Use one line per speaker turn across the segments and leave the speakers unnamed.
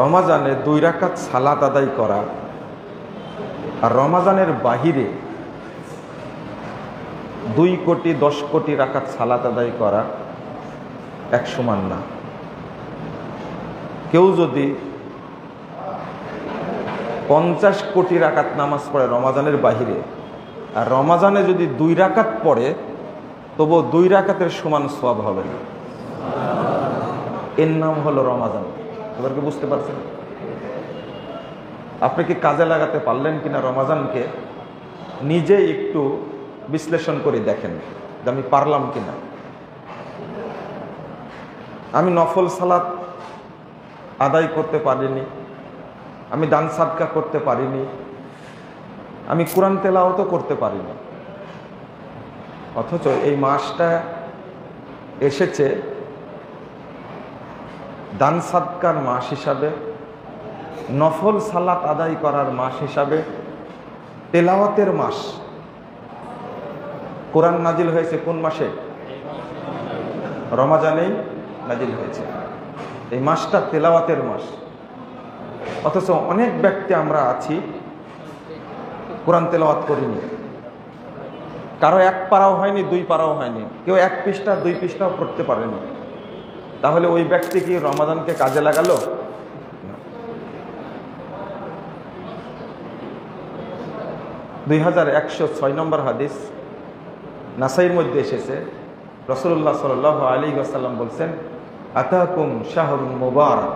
রমাজানে 2 রাকাত সালাত আদায় করা আর রমাজানের বাহিরে 2 কোটি 10 কোটি রাকাত সালাত আদায় করা এক সমান না। কেউ যদি 50 কোটি রাকাত নামাজ পড়ে রমাজানের বাহিরে, আর রমাজানে যদি 2 রাকাত পড়ে, তবু 2 রাকাতের সমান সওয়াব হবে না। এর নাম হলো রমাজান। এবার কি বুঝতে পারছেন? আপনি কি কাজে লাগাতে পারলেন কিনা রমাজানকে নিজে একটু বিশ্লেষণ করে দেখেন যে আমি পারলাম কিনা। আমি নফল সালাত আদায় করতে পারিনি, আমি দান সাদকা করতে পারিনি, আমি কোরআন তেলাওয়াতও করতে পারিনি, অথচ এই মাসটা এসেছে দান সাদকার মাস হিসাবে, নফল সালাত আদায় করার মাস হিসাবে, তেলাওয়াতের মাস। কোরআন নাজিল হয়েছে কোন মাসে? রমাজানেই নাজিল হয়েছে। এই মাসটা তেলাওয়াতের মাস। অথচ অনেক ব্যক্তি আমরা আছি কোরআন তেলাওয়াত করিনি, কারো 1 পারাও হয়নি, 2 পারাও হয়নি, কেউ 1 পৃষ্ঠা 2 পৃষ্ঠাও পড়তে পারেনি। তাহলে ওই ব্যক্তি কি রমাদানকে কাজে লাগালো? 2106 নম্বর হাদিস নাসাইর মধ্যে এসেছে, রাসূলুল্লাহ সাল্লাল্লাহু আলাইহি ওয়াসাল্লাম বলছেন, আতাকুম শাহরুন মুবারাক,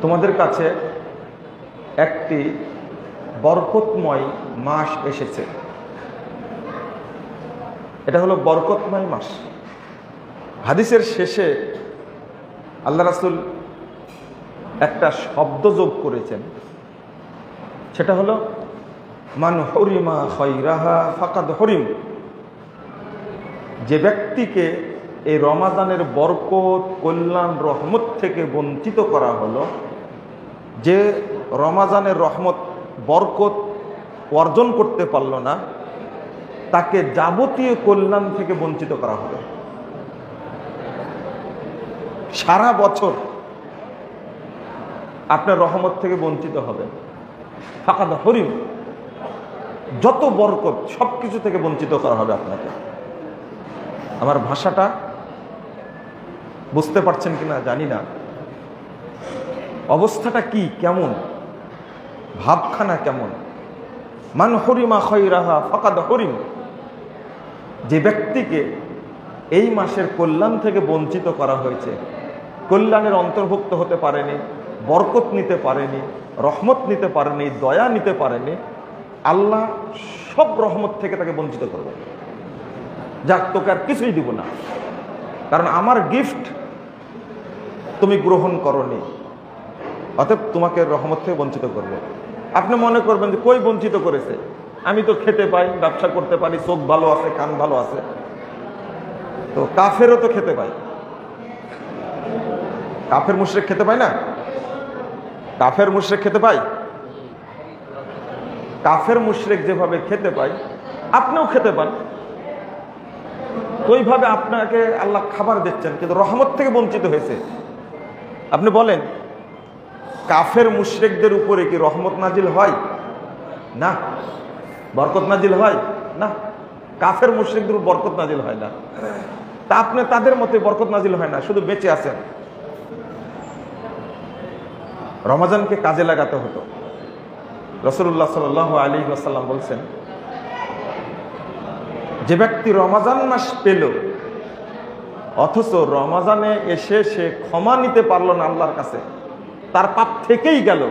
তোমাদের কাছে একটি বরকতময় মাস এসেছে। এটা হলো বরকতময় মাস। হাদিসের শেষে আল্লাহ রাসূল একটা শব্দ যোগ করেছেন, সেটা হলো মান হুরিমা খায়রাহা ফাকাদ হুরিম। যে ব্যক্তিকে এই রমাজানের বরকত, কল্যাণ, রহমত থেকে বঞ্চিত করা হলো, যে রমাজানের রহমত বরকত অর্জন করতে পারল না, তাকে যাবতীয় কল্যাণ থেকে বঞ্চিত করা হবে। সারা বছর আপনার রহমত থেকে বঞ্চিত হবে। ফাকাদ হুরিম, যত বরকত সবকিছু থেকে বঞ্চিত করা হবে আপনাকে। আমার ভাষাটা বুঝতে পারছেন কিনা জানি না, অবস্থাটা কি, কেমন, ভাবখানা কেমন। মান হুরিমা খায়রাহা ফাকাদ হুরিম, যে ব্যক্তিকে এই মাসের কল্যাণ থেকে বঞ্চিত করা হয়েছে, কল্যাণের অন্তর্ভুক্ত হতে পারেনি, বরকত নিতে পারেনি, রহমত নিতে পারেনি, দয়া নিতে পারেনি, আল্লাহ সব রহমত থেকে তাকে বঞ্চিত করবে। যাক, তোকে আর কিছুই দিব না, কারণ আমার গিফট তুমি গ্রহণ করনি, অতএব তোমাকে রহমত থেকে বঞ্চিত করবে। আপনি মনে করবেন যে কই বঞ্চিত করেছে, আমি তো খেতে পাই, ব্যবসা করতে পারি, চোখ ভালো আছে, কান ভালো আছে, তো কাফেরও তো খেতে পাই। কাফের মুশরিক খেতে পায় না? কাফের মুশরিক খেতে পায়? কাফের মুশরিক যেভাবে খেতে পায়, আপনিও খেতে পান। ওইভাবে আপনাকে আল্লাহ খাবার দিচ্ছেন, কিন্তু রহমত থেকে বঞ্চিত হয়েছে। আপনি বলেন, কাফের মুশরিকদের উপরে কি রহমত নাজিল হয়? না। বরকত নাজিল হয়? না। কাফের মুশরিকদের উপর বরকত নাজিল হয় না। তা আপনি তাদের মতে বরকত নাজিল হয় না, শুধু বেঁচে আছেন। রমাজানকে কাজে লাগাতে হতো। রাসূলুল্লাহ সাল্লাল্লাহু আলাইহি ওয়াসাল্লাম বলছেন, যে ব্যক্তি রমাজান মাস পেল, অথচ রমাজানে এসে সে ক্ষমা নিতে পারল না আল্লাহর কাছে, তার পাপ থেকেই গেল।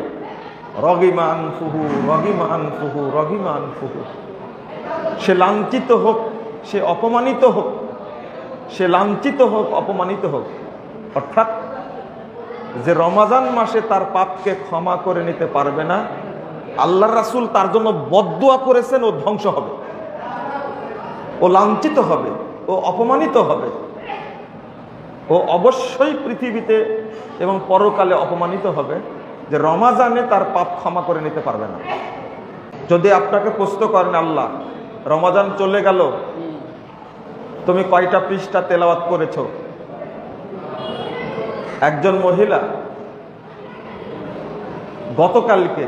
রগিমান ফুহু রগিমান ফুহু রগিমান ফুহু, সে লাঞ্ছিত হোক, সে অপমানিত হোক, সে লাঞ্ছিত হোক, অপমানিত হোক। অর্থাৎ যে রমাজান মাসে তার পাপকে ক্ষমা করে নিতে পারবে না, আল্লাহর রাসূল তার জন্য বদদুয়া করেছেন, ও ধ্বংস হবে, ও লাঞ্ছিত হবে, ও অপমানিত হবে, ও অবশ্যই পৃথিবীতে এবং পরকালে অপমানিত হবে, যে রমাজানে তার পাপ ক্ষমা করে নিতে পারবে না। যদি আপনাকে প্রশ্ন করেন, আল্লাহ রমাজান চলে গেল, তুমি কয়টা পৃষ্ঠা তেলাওয়াত করেছো? একজন মহিলা গতকালকে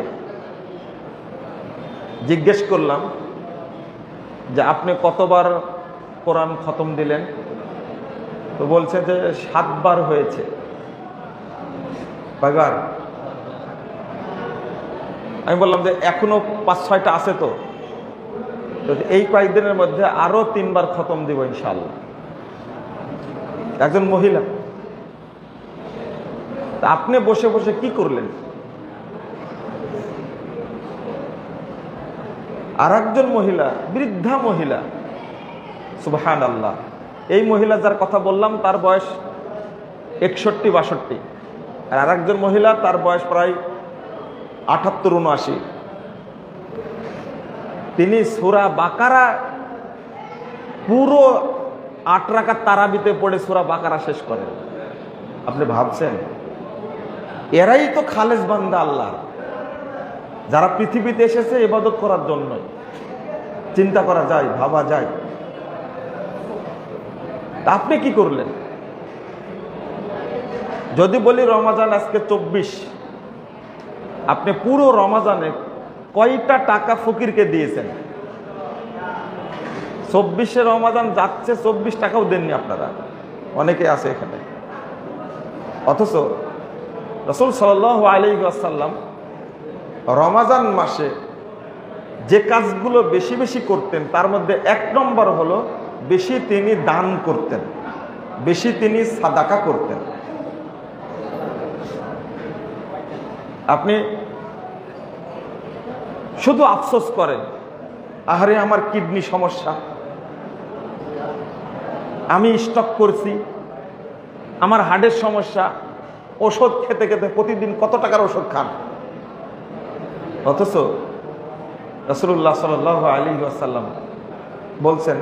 জিজ্ঞেস করলাম যে আপনি কতবার কোরআন খতম দিলেন? তো বলছে যে 7 বার হয়েছে। কয়বার? আমি বললাম যে এখনো 5-6টা আছে। তো এই কয়েকদিনের মধ্যে আরো 3 বার খতম দিব ইনশাআল্লাহ। একজন মহিলা, আপনি বসে বসে কি করলেন? আর একজন মহিলা, বৃদ্ধা মহিলা, সুবহানাল্লাহ, এই মহিলা যার কথা বললাম তার বয়স 61-62, আর আরেকজন মহিলা তার বয়স প্রায় 78-79। তিনি সূরা বাকারা পুরো 8 রাকাত তারাবিতে পড়ে সূরা বাকারা শেষ করেন। আপনি ভাবছেন এরাই তো খালেস বান্দা আল্লাহ, যারা পৃথিবীতে এসেছে ইবাদত করার জন্য। চিন্তা করা যায়, ভাবা যায়। আপনি কি করলেন? যদি বলি রমাজান আজকে 24, আপনি পুরো রমাজানে কয়টা টাকা ফকিরকে দিয়েছেন? 24-এ রমাজান যাচ্ছে, 24 টাকাও দেননি আপনারা, অনেকে আছে এখানে। অথচ রাসূল সাল্লাল্লাহু আলাইহি ওয়াসাল্লাম রমাজান মাসে যে কাজগুলো বেশি বেশি করতেন তার মধ্যে 1 নম্বর হলো বেশি তিনি দান করতেন, বেশি তিনি সাদাকা করতেন। আপনি শুধু আফসোস করেন, আহারে আমার কিডনি সমস্যা, আমি স্টক করছি, আমার হার্টের সমস্যা, ওষুধ খেতে খেতে প্রতিদিন কত টাকার ওষুধ খান। অথচ রাসূলুল্লাহ সাল্লাল্লাহু আলাইহি ওয়াসাল্লাম বলছেন,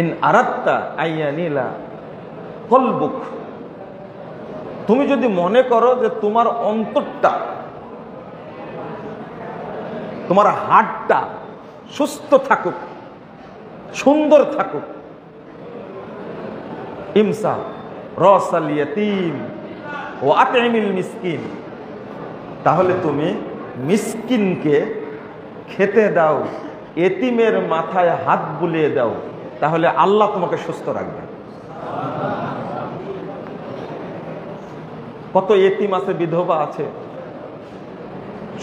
ইন আরাদতা আইয়ানিলা কলবুক, তুমি যদি মনে করো যে তোমার অন্তরটা, তোমার হার্টটা সুস্থ থাকুক, সুন্দর থাকুক, ইমসা রাসাল ইয়াতীম ওয়া আতইমিল মিসকিন, তাহলে তুমি মিসকিনকে খেতে দাও, এতিমের মাথায় হাত বুলিয়ে দাও, তাহলে আল্লাহ তোমাকে সুস্থ রাখবে। কত এতিম আছে, বিধবা আছে,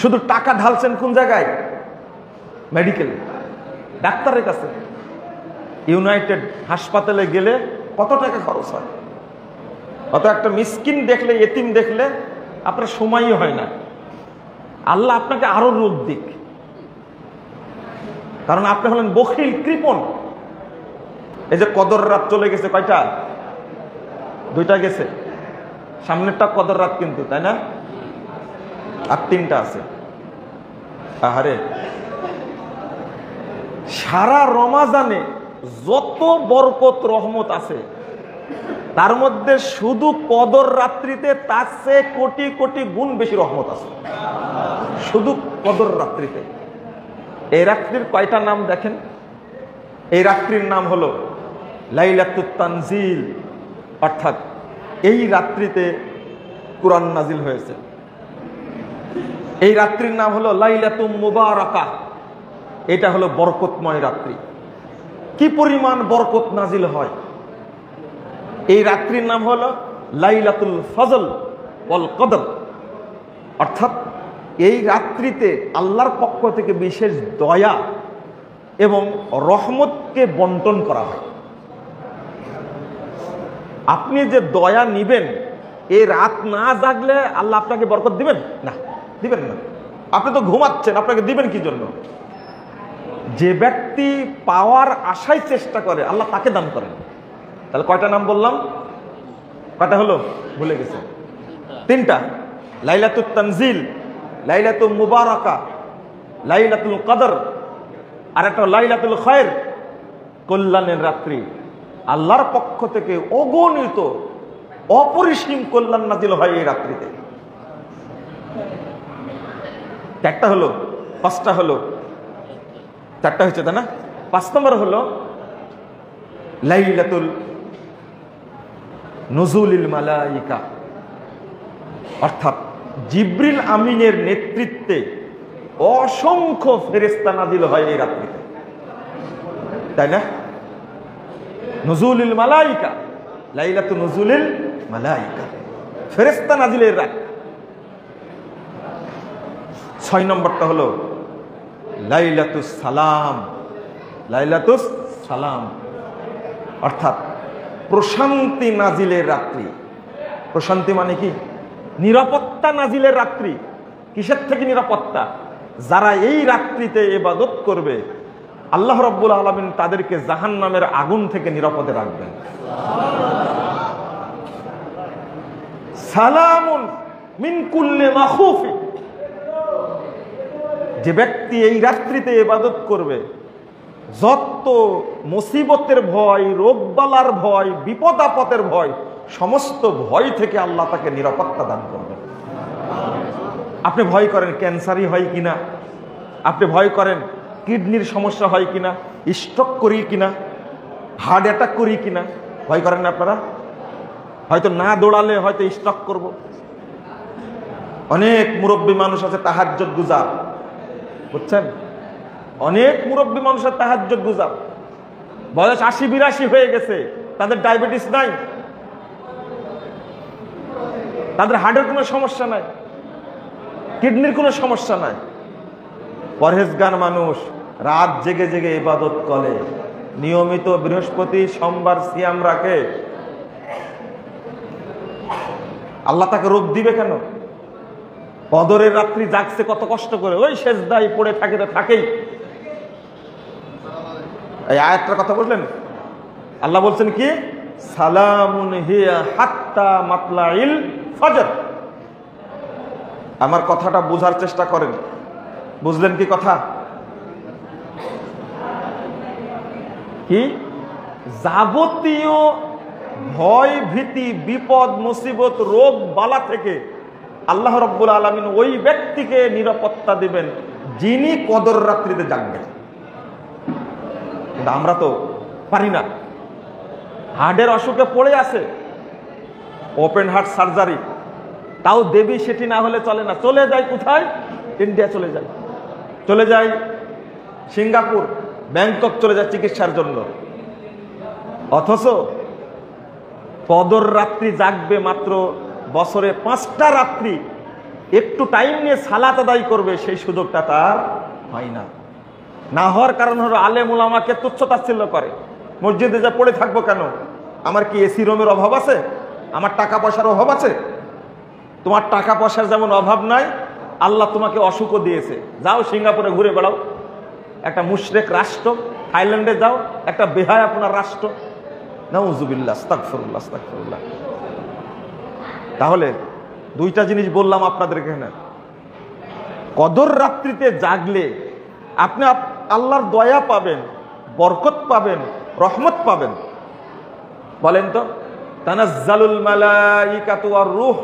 শুধু টাকা ঢালছেন কোন জায়গায়? মেডিকেল, ডাক্তারের কাছে। ইউনাইটেড হাসপাতালে গেলে কত টাকা খরচ হয়। অত একটা মিসকিন দেখলে, এতিম দেখলে আপনার সময়ই হয় না। আল্লাহ আপনাকে আরো রোগ দিক, কারণ আপনি হলেন বখিল, কৃপণ। এই যে কদর রাত চলে গেছে, কয়টা? 2টা গেছে, সামনেরটা কদর রাত কিন্তু, তাই না? আর 3টা আছে। আহারে, সারা রমাজানে যত বরকত রহমত আছে তার মধ্যে শুধু কদর রাত্রিতে তার চেয়ে কোটি কোটি গুণ বেশি রহমত আছে, শুধু কদর রাত্রিতে। এই রাত্রির কয়টা নাম দেখেন? এই রাত্রির নাম হলো লাইলাতুত তানজিল, অর্থাৎ এই রাত্রিতে কুরআন নাজিল হয়েছে। এই রাত্রির নাম হলো লাইলাতুম মুবারাকা, এটা হলো বরকতময় রাত্রি। কি পরিমাণ বরকত নাজিল হয়। এই রাত্রির নাম হলো লাইলাতুল ফজল ওয়াল কদর, অর্থাৎ এই রাত্রিতে আল্লাহর পক্ষ থেকে বিশেষ দয়া এবং রহমতকে বন্টন করা হয়। আপনি যে দয়া নিবেন, এই রাত না জাগলে আল্লাহ আপনাকে বরকত দিবেন না? দিবেন না। আপনি তো ঘুমাচ্ছেন, আপনাকে দিবেন কি জন্য? যে ব্যক্তি পাওয়ার আশায় চেষ্টা করে আল্লাহ তাকে দান করেন। তাহলে কয়টা নাম বললাম? কয়টা হলো? ভুলে গেছে। 3টা। লাইলাতুত তানজিল, লাইলাতুল মুবারাকা, লাইলাতুল কদর, আর একটা লাইলাতুল খায়র, কল্যাণের রাত্রি। আল্লাহর পক্ষ থেকে অগণিত অপরিসীম কল্যাণ নাজিল হয় এই রাত্রিতে। 4টা হলো, 5টা হলো, 4টা হচ্ছে, তাই না? 5 নম্বর হলো লাইলাতুল নুজুলিল মালাইকা, অর্থাৎ জিবরিল আমিনের নেতৃত্বে অসংখ্য ফেরেশতা নাজিল হয় এই রাত্রিতে, তাই না? নুজুলুল মালাইকা, লাইলাতু নুজুলিল মালাইকা, ফেরেশতা নাজিলের রাত। 6 নম্বরটা হলো লাইলাতুস সালাম, লাইলাতুস সালাম অর্থাৎ প্রশান্তি নাজিলের রাত্রি। প্রশান্তি মানে কি? নিরাপত্তা নাজিলের রাত্রি। কিসের থেকে নিরাপত্তা? যারা এই রাত্রিতে ইবাদত করবে আল্লাহ রাব্বুল আলামিন তাদেরকে জাহান্নামের আগুন থেকে নিরাপদে রাখবেন। সালামুন মিন কুল্লি মাখুফ, যে ব্যক্তি এই রাত্রিতে ইবাদত করবে যত মুসিবতের ভয়, রোগবালার ভয়, বিপদ আপদের ভয়, সমস্ত ভয় থেকে আল্লাহ তাকে নিরাপত্তা দান করবে। আপনি ভয় করেন ক্যান্সারই হয় কিনা, আপনি ভয় করেন কিডনির সমস্যা হয় কিনা, স্ট্রোক করি কিনা, হার্ট অ্যাটাক করি কিনা, ভয় করেন না আপনারা? হয়তো না দৌড়ালে হয়তো স্ট্রোক করব। অনেক মুরব্বী মানুষ আছে তাহাজ্জুদ গুজার, বুঝছেন? অনেক মুরব্বী মানুষ আছে তাহাজ্জুদ গুজার, বয়স 80-82 হয়ে গেছে, তাদের ডায়াবেটিস নাই, তাদের হার্টের কোনো সমস্যা নাই, কিডনির কোনো সমস্যা নাই। পরহেজগার মানুষ রাত জেগে জেগে ইবাদত করে, নিয়মিত বৃহস্পতি সোমবার সিয়াম রাখে। আল্লাহ তাকে রোগ দিবে কেন? কদরের রাত্রি জাগছে কত কষ্ট করে, ওই সেজদায় পড়ে থাকে তো থাকেই। এই আয়াতটার কথা বললেন, আল্লাহ বলছেন কি? সালামুন হিয়া হাত্তা মাতলাইল ফজর। আমার কথাটা বোঝার চেষ্টা করেন, বুঝলেন কি কথা? কি যাবতীয় ভয় ভীতি বিপদ মুসিবত রোগ বালা থেকে আল্লাহ রাব্বুল আলামিন ওই ব্যক্তিকে নিরাপত্তা দিবেন যিনি কদর রাত্রিতে জাগবেন। কিন্তু আমরা তো পারি না, হার্টের অসুখে পড়ে আছে, ওপেন হার্ট সার্জারি, তাও দেবী সেটি না হলে চলে না, চলে যায় কোথায়? ইন্ডিয়া চলে যায়, চলে যায় সিঙ্গাপুর, ব্যাংকক চলে যায় চিকিৎসার জন্য। অথচ কদর রাত্রি জাগবে মাত্র বছরে 5টা রাত্রি, একটু টাইম নিয়ে সালাত আদায় করবে, সেই সুযোগটা তার হয় না। না হওয়ার কারণ হলো আলেম উলামাকে তুচ্ছ-তাচ্ছিল্য করে। মসজিদে যা পড়ে থাকবো কেন? আমার কি এসি রুমের অভাব আছে? আমার টাকা পয়সার অভাব আছে? তোমার টাকা পয়সার যেমন অভাব নাই, আল্লাহ তোমাকে অসুখও দিয়েছে। যাও সিঙ্গাপুরে ঘুরে বেড়াও, একটা মুশরিক রাষ্ট্র, থাইল্যান্ডে যাও, একটা বেহায়া আপনার রাষ্ট্র। নাউযুবিল্লাহ, আস্তাগফিরুল্লাহ, আস্তাগফিরুল্লাহ। তাহলে দুইটা জিনিস বললাম আপনাদেরকে। কদর রাত্রিতে জাগলে আপনি আল্লাহর দয়া পাবেন, বরকত পাবেন, রহমত পাবেন। বলেন তো, তানাজ্জালুল মালাইকাতু ওয়ার রূহ,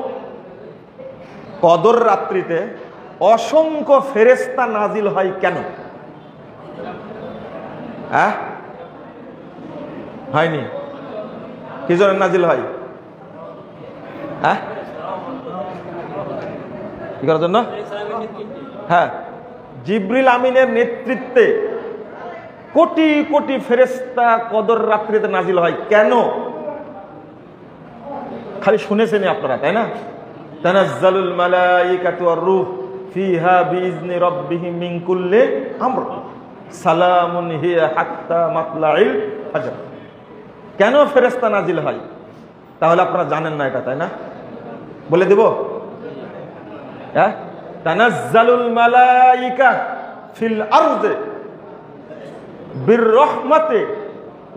কদর রাত্রিতে অসংখ্য ফেরেশতা নাজিল হয় কেন? হয়নি? কি জন্য নাজিল হয়? কি করার জন্য? হ্যাঁ, জিবরিল আমিনের নেতৃত্বে কোটি কোটি ফেরেশতা কদর রাত্রিতে নাজিল হয় কেন? খালি শুনেছেনই আপনারা, তাই না? তানাজ্জালুল মালাইকাতু ওয়ার রূহ ফিহা বিইজনি রাব্বিহিম মিন কুল্লি আমর সালামুন হিয়া হাত্তা মাতলাইল ফজর। কেন ফেরেশতা নাজিল হয়? তাহলে আপনারা জানেন না এটা, তাই না? বলে দেব। তানাজ্জালুল মালাইকা ফিল আরদে বির রাহমাতি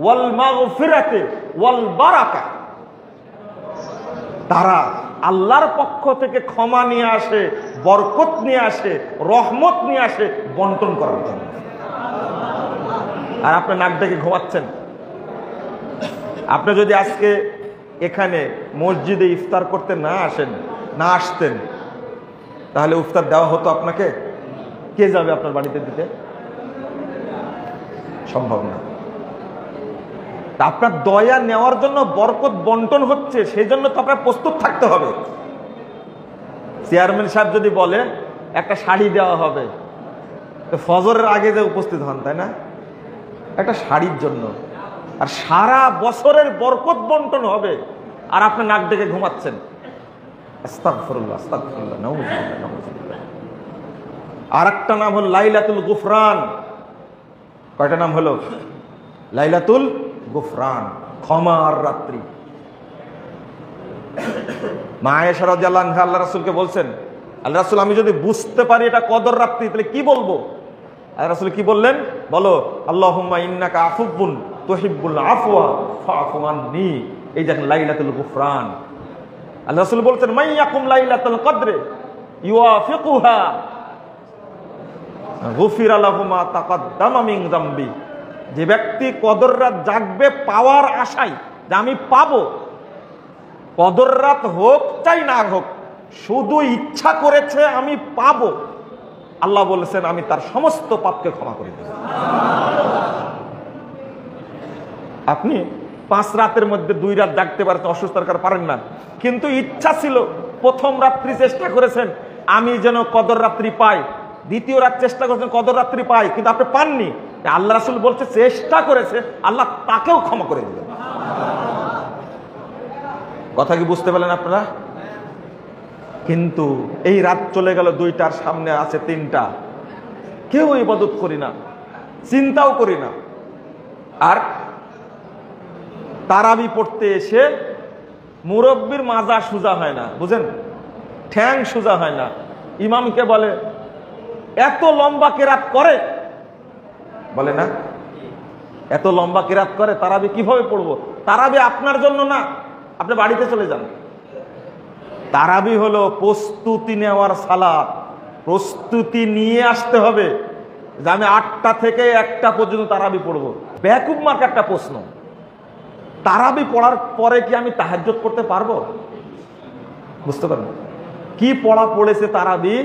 ওয়াল মাগফিরাতি ওয়াল বারাকা। তারা আল্লাহর পক্ষ থেকে ক্ষমা নিয়ে আসে, বরকত নিয়ে আসে, রহমত নিয়ে আসে বন্টন করার জন্য। আর আপনি নাক ডেকে ঘুমাচ্ছেন। আপনি যদি আজকে এখানে মসজিদে ইফতার করতে না আসতেন, তাহলে ইফতার দেওয়া হতো আপনাকে? কে যাবে আপনার বাড়িতে দিতে? সম্ভব না। আপনার দয়া নেওয়ার জন্য বরকত বন্টন হচ্ছে, সেই জন্য তো আপনার প্রস্তুত থাকতে হবে। চেয়ারম্যান সাহেব যদি বলে একটা শাড়ি দেওয়া হবে, তো ফজরের আগে যে উপস্থিত হন, তাই না? একটা শাড়ির জন্য। আর সারা বছরের বরকত বন্টন হবে, আর আপনি নাক ডেকে ঘুমাচ্ছেন। আস্তাগফিরুল্লাহ, আস্তাগফিরুল্লাহ, নাউযুবিল্লাহ, নাউযুবিল্লাহ। আর একটা নাম হল লাইলাতুল গুফরান। কয়টা নাম হলো? লাইলাতুল গুফরান, ক্ষমার রাত্রি। মা আয়েশা রাদিয়াল্লাহু আনহা আল্লাহ রাসূলকে বলছেন, আল্লাহ রাসূল আমি যদি বুঝতে পারি এটা কদর রাত্রি তাহলে কি বলবো? আল্লাহ রাসূল কি বললেন? বলো আল্লাহুম্মা ইন্নাকা আফুবুন তুহিব্বুল আফওয়া ফাআফু আন্নী। এই দেখেন লাইলাতুল গুফরান। আল্লাহ রাসূল বলছেন মাইয়াকুম লাইলাতুল কদরে ইউয়াফিকুহা গুফিরা লাহু মা তাকাদ্দামা মিন যামবি। যে ব্যক্তি কদর রাত জাগবে পাওয়ার আশায়, যে আমি পাবো, কদর রাত হোক চাই না হোক, শুধু ইচ্ছা করেছে আমি পাবো, আল্লাহ বলেছেন আমি তার সমস্ত পাপকে ক্ষমা করে দেব। আপনি 5 রাতের মধ্যে 2 রাত জাগতে পারছেন, অসুস্থতার কারণে পারেন না, কিন্তু ইচ্ছা ছিল, প্রথম রাত্রি চেষ্টা করেছেন আমি যেন কদর রাত্রি পাই, দ্বিতীয় রাত চেষ্টা করেছেন কদর রাত্রি পাই, কিন্তু আপনি পাননি। আল্লাহ রাসূল বলছে চেষ্টা করেছে, আল্লাহ তাকেও ক্ষমা করে দিবেন। কথা কি বুঝতে পারলেন আপনারা? কিন্তু এই রাত চলে গেল 2টার, সামনে আছে 3টা, কেউ ইবাদত করি না, চিন্তাও করি না। আর তারাবি পড়তে এসে মুরব্বির মাজা সোজা হয় না, বুঝেন, ঠ্যাং সোজা হয় না। ইমামকে বলে এত লম্বা কেরাত করে, বলে না এত লম্বা কেরাত করে, তারাবি কিভাবে পড়বো? তারাবি আপনার জন্য না, আপনি বাড়িতে চলে যান। তারাবি হলো প্রস্তুতি নেওয়ার সালাত, প্রস্তুতি নিয়ে আসতে হবে যে আমি 8টা থেকে 1টা পর্যন্ত তারাবি পড়বো। বেকুব মার্ক একটা প্রশ্ন, তারাবি পড়ার পরে কি আমি তাহাজ্জুদ করতে পারবো? বুঝতে পারবেন কি পড়া পড়েছে তারাবি?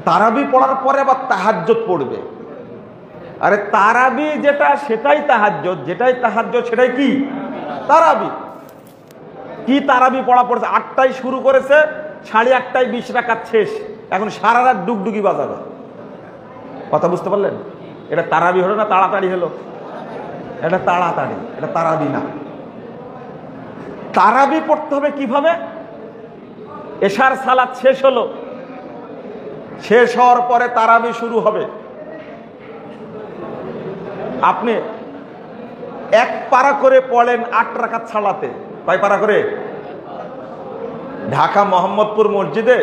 তারাবি পড়ার পরে আবার তাহাজ্জুদ পড়বে। আরে তারাবি যেটা সেটাই তাহাজ্জুদ, যেটাই তাহাজ্জুদ সেটাই কি তারাবি। কি তারাবি পড়া পড়েছে? 8টায় শুরু করেছে, 8:30টায় 20 রাকাত শেষ, এখন সারা রাত ডুগডুগি বাজাবে। কথা বুঝতে পারলেন? এটা তারাবি হলো না তাড়াতাড়ি হলো? এটা তাড়াতাড়ি, এটা তারাবি না। তারাবি পড়তে হবে কিভাবে? এশার সালাত শেষ হলো, শেষ হওয়ার পরে তারাবি শুরু হবে। আপনি 1 পারা করে পড়েন 8 রাকাত সালাতে। কয় পারা করে? ঢাকা মোহাম্মদপুর মসজিদে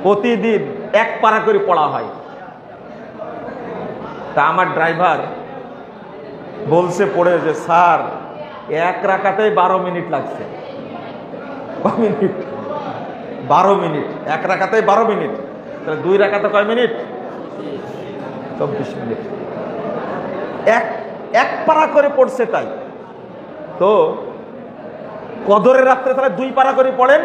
প্রতিদিন 1 পারা করে পড়া হয়। তা আমার ড্রাইভার বলছে পড়ে যে স্যার 1 রাকাতে 12 মিনিট লাগছে। 12 মিনিট, 1 রাকাতে 12 মিনিট, তাহলে 2 রাকাতে কয় মিনিট? 24 মিনিট। এক পারা করে পড়ছে, তাই তো কদরের রাত্রে তাহলে 2 পারা করে পড়েন।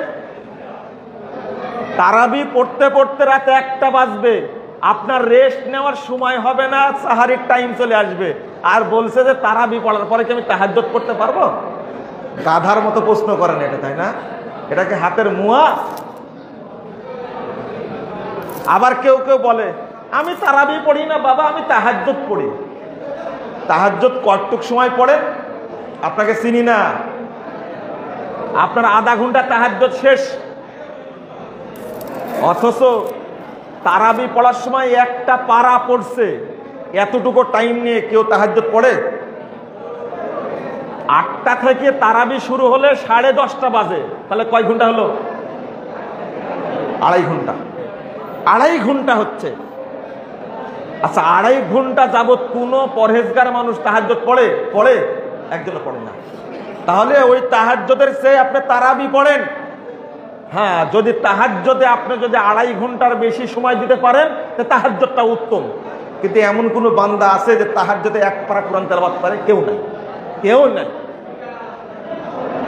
তারাবি পড়তে পড়তে রাতে 1টা বাজবে, আপনার রেস্ট নেওয়ার সময় হবে না, সাহারির টাইম চলে আসবে। আর বলছে যে তারাবি পড়ার পরে কি আমি তাহাজ্জুদ করতে পারবো? গাধার মতো প্রশ্ন করেন এটা, তাই না? এটাকে হাতের মুয়া। আবার কেউ কেউ বলে আমি তারাবি পড়ি না বাবা, আমি তাহাজ্জুদ পড়ি। তাহাজ্জুদ কতটুক সময় পড়েন? আপনাকে চিনি না, আপনার আধা ঘন্টা তাহাজ্জুদ শেষ। অথচ তারাবি পড়ার সময় 1টা পারা পড়ছে, এতটুকু টাইম নিয়ে কেউ তাহাজ্জুদ পড়ে? 8টা থেকে তারাবি শুরু হলে 10:30টা বাজে, তাহলে কয় ঘন্টা হলো? 2.5 ঘন্টা। 2.5 ঘন্টা হচ্ছে। আচ্ছা, 2.5 ঘন্টা যাবত কোনো পরহেজগার মানুষ তাহাজ্জুদ পড়ে? পড়ে? একজনও পড়ে না। তাহলে ওই তাহাজ্জুদের চেয়ে আপনি তারাবি পড়েন। হ্যাঁ, যদি তাহাজ্জুদে আপনি যদি 2.5 ঘন্টার বেশি সময় দিতে পারেন তাহাজ্জুদটা উত্তম। কিন্তু এমন কোনো বান্দা আছে যে তাহাজ্জুদে 1 পারা কোরআন তেলাওয়াত করে? কেউ নাই, কেউ নাই।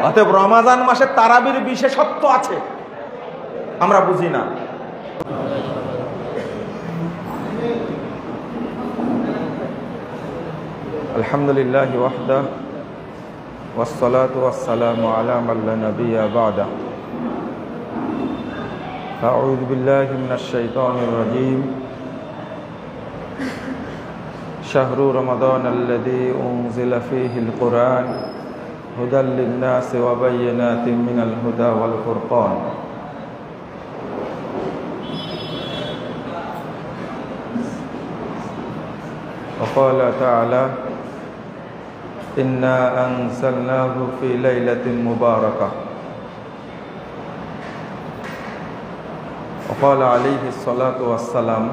অতএব রমাজান মাসে তারাবির বিশেষত্ব আছে, আমরা বুঝি না। আলহামদুলিল্লাহি ওয়াহদা ওয়াসসালাতু ওয়াসসালামু আলা মান লা নাবিয়্যা বা'দা। أعوذ بالله من الشيطان الرجيم شهر رمضان الذي أنزل فيه القرآن هدى للناس وبينات من الهدى والفرقان وقال تعالى إنا أنزلناه في ليلة مباركة وقال عليه الصلاة والسلام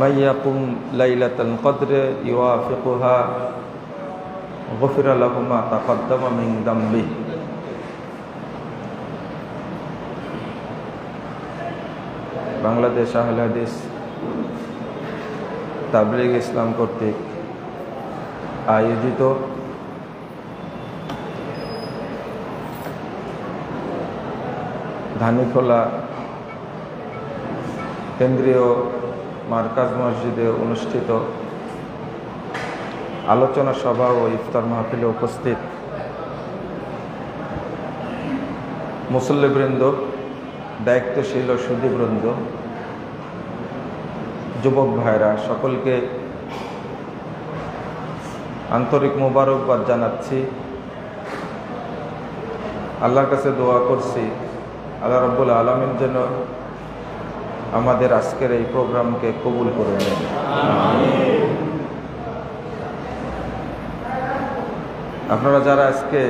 من يقم ليلة القدر يوافقها غفر له ما تقدم من ذنبه বাংলাদেশ আহলে হাদিস তাবলীগ ইসলাম কর্তৃক আয়োজিত ধানীখোলা কেন্দ্রীয় মার্কাজ মসজিদে অনুষ্ঠিত আলোচনা সভা ও ইফতার মাহফিলে উপস্থিত মুসল্লিবৃন্দ, দায়িত্বশীল ও সুধীবৃন্দ, যুবক ভাইরা, সকলকে আন্তরিক মোবারকবাদ জানাচ্ছি। আল্লাহর কাছে দোয়া করছি আল্লাহ রাব্বুল আলামিন যেন আমাদের আজকের এই প্রোগ্রামকে কবুল করে নেন। আপনারা যারা আজকে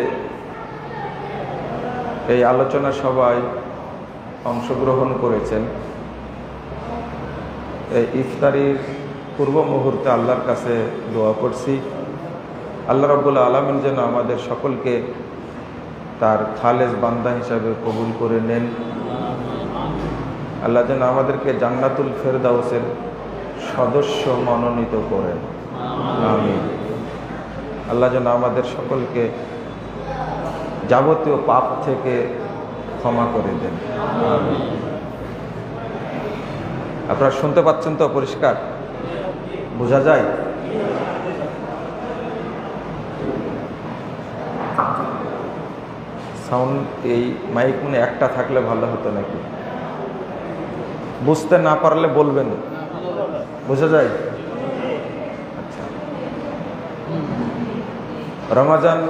এই আলোচনা সভায় অংশগ্রহণ করেছেন, এই ইফতারির পূর্ব মুহূর্তে আল্লাহর কাছে দোয়া করছি আল্লাহ রাব্বুল আলামিন যেন আমাদের সকলকে তার খালেস বান্দা হিসাবে কবুল করে নেন। আল্লাহ যেন আমাদেরকে জান্নাতুল ফেরদাউসের সদস্য মনোনীত করেন, আমিন। আল্লাহ যেন আমাদের সকলকে যাবতীয় পাপ থেকে ক্ষমা করে দেন, আমিন। আপনারা শুনতে পাচ্ছেন তো? পরিষ্কার বোঝা যায়? সাউন্ড এই মাইক মনে একটা থাকলে ভালো হতো নাকি? বুঝতে না পারলে বলবেন, বোঝা যায়? আচ্ছা, রমজান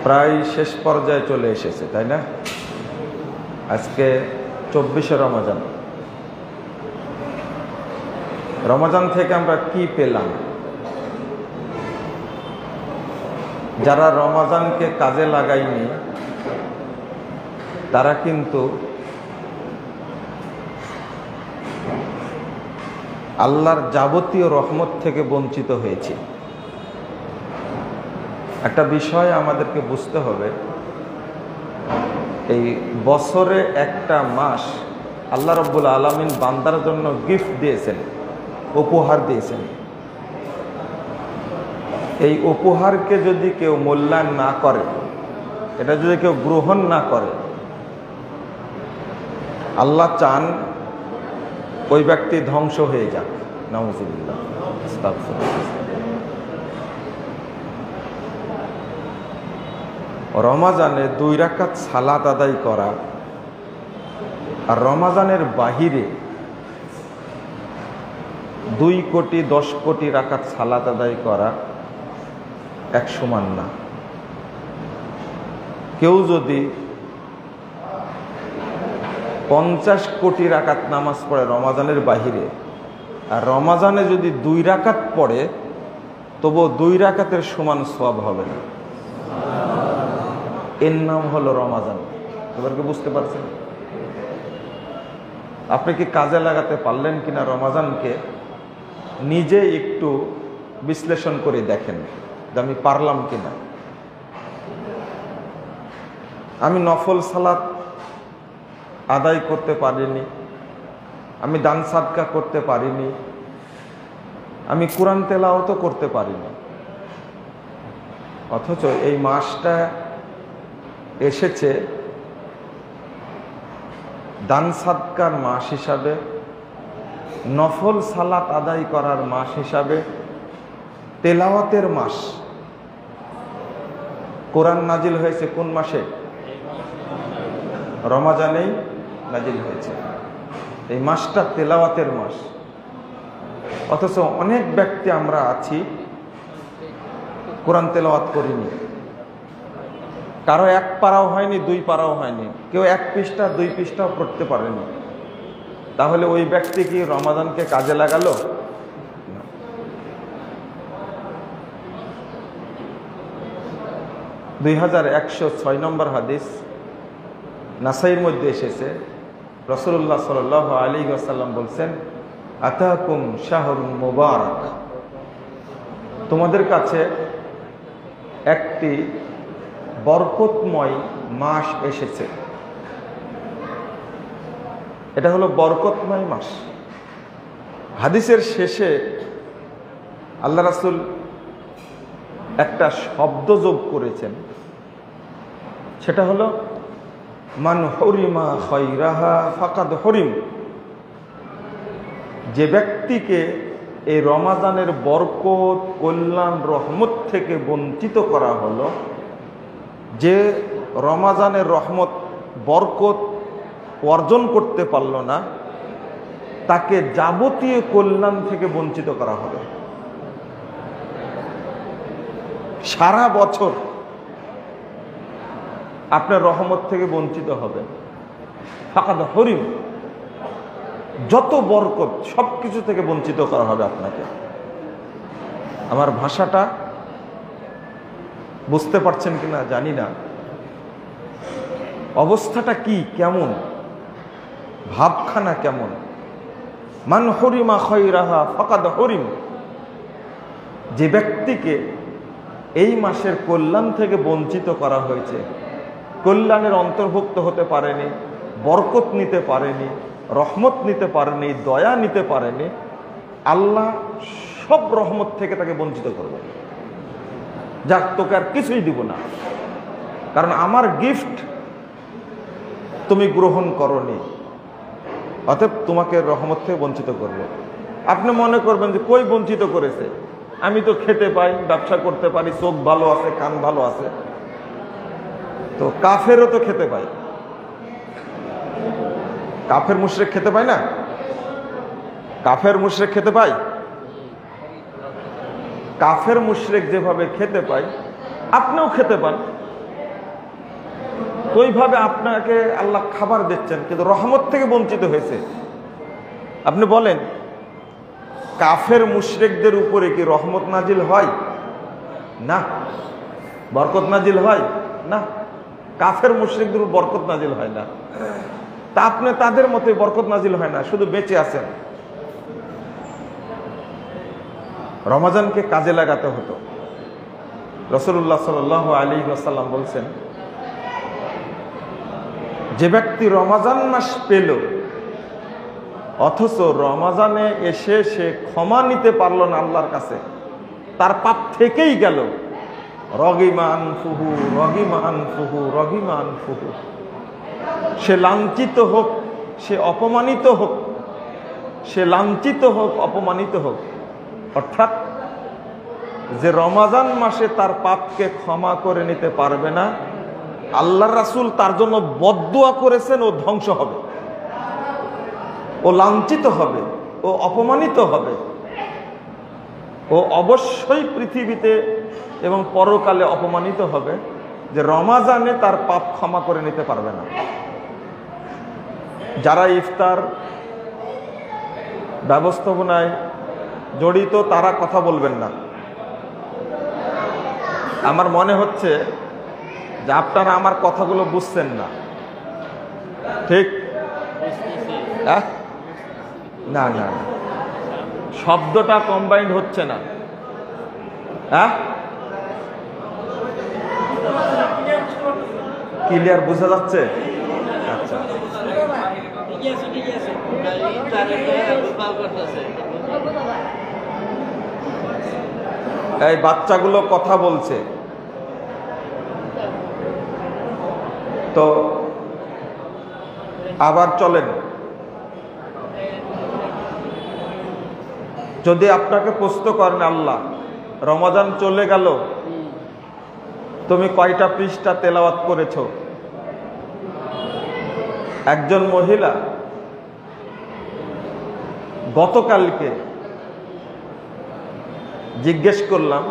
প্রায় শেষ পর্যায়ে চলে এসেছে, তাই না? আজকে 24শে রমজান। রমজান থেকে আমরা কি পেলাম? যারা রমজানকে কাজে লাগায়নি তারা কিন্তু আল্লাহর যাবতীয় রহমত থেকে বঞ্চিত হয়েছে। একটা বিষয় আমাদেরকে বুঝতে হবে, এই বছরে একটা মাস আল্লাহ রাব্বুল আলামিন বান্দার জন্য গিফট দিয়েছেন, উপহার দিয়েছেন। এই উপহারকে যদি কেউ মূল্যায়ন না করে, এটা যদি কেউ গ্রহণ না করে, আল্লাহ চান ওই ব্যক্তি ধ্বংস হয়ে যাক। নাউযুবিল্লাহ, আস্তাগফিরুল্লাহ। রমজানে 2 রাকাত সালাত আদায় করা আর রমজানের বাহিরে 2 কোটি 10 কোটি রাকাত সালাত আদায় করা এক সমান না। কেউ যদি 50 কোটি রাকাত নামাজ পড়ে রমজানের বাহিরে, আর রমজানে যদি 2 রাকাত পড়ে, তবু 2 রাকাতের সমান সওয়াব হবে না। এর নাম হলো রমজান। এবার কি বুঝতে পারছেন? আপনি কি কাজে লাগাতে পারলেন কিনা রমজানকে নিজে একটু বিশ্লেষণ করে দেখেন যে আমি পারলাম কিনা। আমি নফল সালাত আদায় করতে পারিনি, আমি দান সাদকা করতে পারিনি, আমি কোরআন তেলাওয়াতও করতে পারিনি, অথচ এই মাসটা এসেছে দান সাদকার মাস হিসাবে, নফল সালাত আদায় করার মাস হিসাবে, তেলাওয়াতের মাস। কোরআন নাজিল হয়েছে কোন মাসে? রমাজানেই নাজিল হয়েছে। এই মাসটা তেলাওয়াতের মাস। অথচ অনেক ব্যক্তি আমরা আছি কোরআন তেলাওয়াত করিনি, কারো 1 পারাও হয়নি, 2 পারাও হয়নি, কেউ 1 পৃষ্ঠা 2 পৃষ্ঠাও পড়তে পারেনি। তাহলে ওই ব্যক্তি কি রমাদানকে কাজে লাগালো? 2106 নম্বর হাদিস নাসাইর মধ্যে এসেছে, রাসূলুল্লাহ সাল্লাল্লাহু আলাইহি ওয়াসাল্লাম বলছেন, আতাকুম শাহরুন মুবারাক, তোমাদের কাছে একটি বরকতময় মাস এসেছে। এটা হলো বরকতময় মাস। হাদিসের শেষে আল্লাহ রাসূল একটা শব্দ যোগ করেছেন, সেটা হলো মান হুরিমা খায়রাহা ফাকাদ হুরিম। যে ব্যক্তিকে এই রমাজানের বরকত, কল্যাণ, রহমত থেকে বঞ্চিত করা হলো, যে রমাজানের রহমত, বরকত অর্জন করতে পারল না, তাকে যাবতীয় কল্যাণ থেকে বঞ্চিত করা হবে। সারা বছর আপনার রহমত থেকে বঞ্চিত হবে। ফাকাদ হরিম, যত বরকত সবকিছু থেকে বঞ্চিত করা হবে আপনাকে। আমার ভাষাটা বুঝতে পারছেন কিনা জানি না, অবস্থাটা কি, কেমন, ভাবখানা কেমন। মান হরিমা খায়রাহা ফাকাদ হরিম, যে ব্যক্তিকে এই মাসের কল্যাণ থেকে বঞ্চিত করা হয়েছে, কল্যাণের অন্তর্ভুক্ত হতে পারেনি, বরকত নিতে পারেনি, রহমত নিতে পারেনি, দয়া নিতে পারেনি, আল্লাহ সব রহমত থেকে তাকে বঞ্চিত করবে। যাক, তোকে আর কিছুই দিব না, কারণ আমার গিফট তুমি গ্রহণ করনি, অতএব তোমাকে রহমত থেকে বঞ্চিত করবে। আপনি মনে করবেন যে কই বঞ্চিত করেছে, আমি তো খেতে পাই, ব্যবসা করতে পারি, চোখ ভালো আছে, কান ভালো আছে, তো কাফেরও তো খেতে পায়। কাফের মুশরিক খেতে পায় না? কাফের মুশরিক খেতে পায়? কাফের মুশরিক যেভাবে খেতে পায় আপনিও খেতে পান, ওইভাবে আপনাকে আল্লাহ খাবার দিচ্ছেন, কিন্তু রহমত থেকে বঞ্চিত হয়েছে। আপনি বলেন, কাফের মুশরিকদের উপরে কি রহমত নাজিল হয়? না। বরকত নাজিল হয়? না। কাফের মুশরিকদের উপর বরকত নাজিল হয় না। তা আপনি তাদের মতে বরকত নাজিল হয় না, শুধু বেঁচে আছেন। রমাজানকে কাজে লাগাতে হতো। রাসূলুল্লাহ সাল্লাল্লাহু আলাইহি ওয়াসাল্লাম বলছেন, যে ব্যক্তি রমাজান মাস পেল অথচ রমাজানে এসে সে ক্ষমা নিতে পারল না আল্লাহর কাছে, তার পাপ থেকেই গেল। রগিমান ফুহু, রগিমান ফুহু, রগিমান ফুহু। সে লাঞ্ছিত হোক, সে অপমানিত হোক, সে লাঞ্ছিত হোক, অপমানিত হোক। অর্থাৎ যে রমাজান মাসে তার পাপকে ক্ষমা করে নিতে পারবে না, আল্লাহর রাসূল তার জন্য বদদুয়া করেছেন, ও ধ্বংস হবে, ও লাঞ্ছিত হবে, ও অপমানিত হবে, ও অবশ্যই পৃথিবীতে এবং পরকালে অপমানিত হবে, যে রমাজানে তার পাপ ক্ষমা করে নিতে পারবে না। যারা ইফতার ব্যবস্থাপনায় জড়িত তারা কথা বলবেন না। আমার মনে হচ্ছে যে আপনারা আমার কথাগুলো বুঝছেন না, ঠিক? না না, শব্দটা কম্বাইন্ড হচ্ছে না। ক্লিয়ার বোঝা যাচ্ছে? আচ্ছা, এই বাচ্চাগুলো কথা বলছে তো আবার চলেন। যদি আপনাকে প্রশ্ন করেন, আল্লাহ রমাজান চলে গেল, তুমি কয়টা পৃষ্ঠা তেলাওয়াত করেছো? একজন মহিলা গতকালকে জিজ্ঞেস করলাম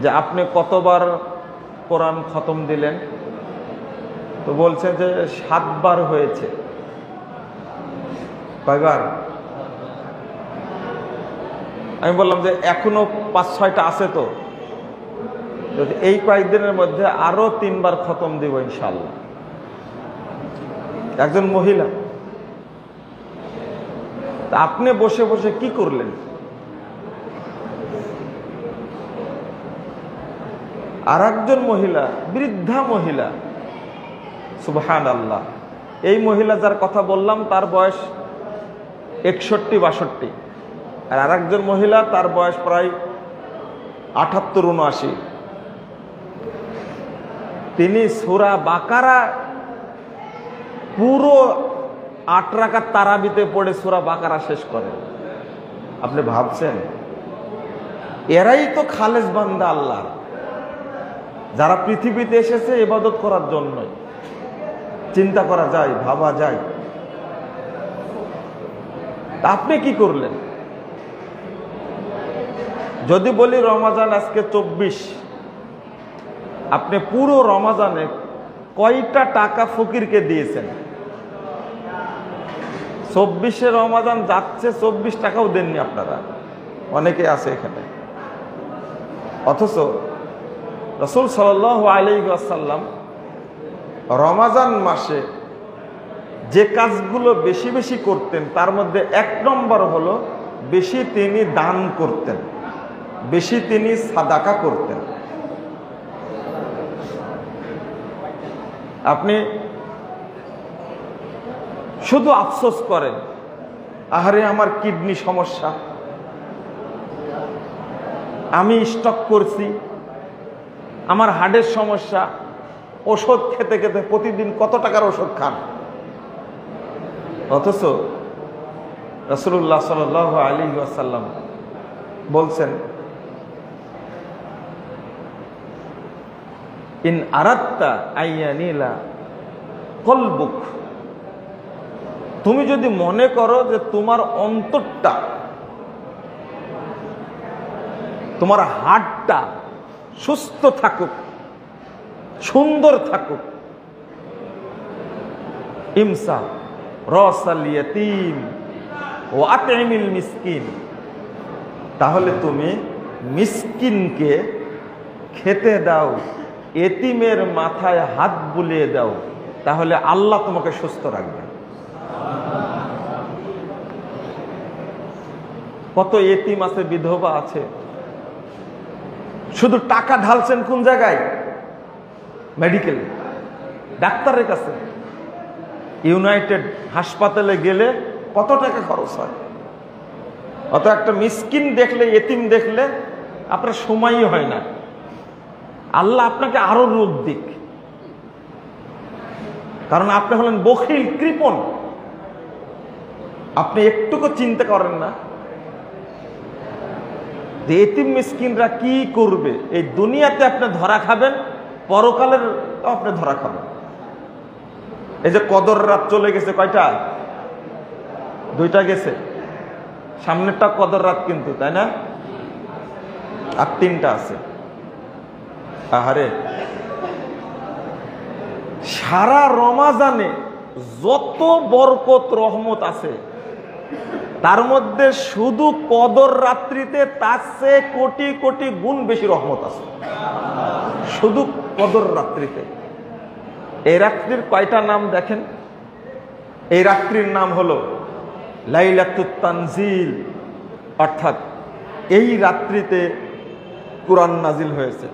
যে আপনি কতবার কোরআন খতম দিলেন? তো বলছে যে 7 বার হয়েছে। কয়বার? আমি বললাম যে এখনো 5-6টা আছে, তো যদি এই কয়েকদিনের মধ্যে আরো 3 বার খতম দিব ইনশাআল্লাহ। একজন মহিলা। তা আপনি বসে বসে কি করলেন? আর একজন মহিলা, বৃদ্ধা মহিলা, সুবহানাল্লাহ, এই মহিলা যার কথা বললাম তার বয়স 61-62, আর আরেকজন মহিলা তার বয়স প্রায় 78-79। তিনি সূরা বাকারা পুরো 8 রাকাত তারাবিতে পড়ে সূরা বাকারা শেষ করেন। আপনি ভাবছেন এরাই তো খালেস বান্দা আল্লাহর, যারা পৃথিবীতে এসেছে ইবাদত করার জন্য। চিন্তা করা যায়, ভাবা যায়। আপনি কি করলেন? যদি বলি রমাজান আজকে 24, আপনি পুরো রমাজানে কয়টা টাকা ফকিরকে দিয়েছেন? 24-এ রমাজান যাচ্ছে, 24 টাকাও দেননি আপনারা, অনেকে আছে এখানে। অথচ রাসূল সাল্লাল্লাহু আলাইহি ওয়াসাল্লাম রমাজান মাসে যে কাজগুলো বেশি বেশি করতেন তার মধ্যে 1 নম্বর হলো বেশি তিনি দান করতেন, বেশি তিনি সাদাকা করতেন। আপনি শুধু আফসোস করেন, আহারে আমার কিডনি সমস্যা, আমি স্টক করছি, আমার হার্টের সমস্যা, ওষুধ খেতে খেতে প্রতিদিন কত টাকার ওষুধ খান। অথচ রাসূলুল্লাহ সাল্লাল্লাহু আলাইহি ওয়াসাল্লাম বলছেন, ইন আরাদতা আইয়ানিলা কলবুক, তুমি যদি মনে করো যে তোমার অন্তরটা, তোমার হার্টটা সুস্থ থাকুক, সুন্দর থাকুক, ইমসা রাসাল ইয়াতীম ওয়া আতইমিল মিসকিন, তাহলে তুমি মিসকিনকে খেতে দাও, এতিমের মাথায় হাত বুলিয়ে দাও, তাহলে আল্লাহ তোমাকে সুস্থ রাখবে। কত এতিম আছে, বিধবা আছে, শুধু টাকা ঢালছেন কোন জায়গায়? মেডিকেল, ডাক্তারের কাছে। ইউনাইটেড হাসপাতালে গেলে কত টাকা খরচ হয়। অত একটা মিসকিন দেখলে, এতিম দেখলে আপনার সময়ই হয় না। আল্লাহ আপনাকে আরো রোগ দিক, কারণ আপনি হলেন বখিল, কৃপণ। আপনি একটুকু চিন্তা করেন না যে এতিম মিসকিনরা কি করবে। এই দুনিয়াতে আপনি ধরা খাবেন, পরকালের আপনি ধরা খাবেন। এই যে কদর রাত চলে গেছে, কয়টা? 2টা গেছে, সামনেরটা কদর রাত কিন্তু, তাই না? আর 3টা আছে। আহারে, সারা রমাজানে যত বরকত রহমত আছে তার মধ্যে শুধু কদর রাত্রিতে তার চেয়ে কোটি কোটি গুণ বেশি রহমত আছে, শুধু কদর রাত্রিতে। এই রাত্রির কয়টা নাম দেখেন? এই রাত্রির নাম হলো লাইলাতুত তানজিল, অর্থাৎ এই রাত্রিতে কুরআন নাজিল হয়েছে।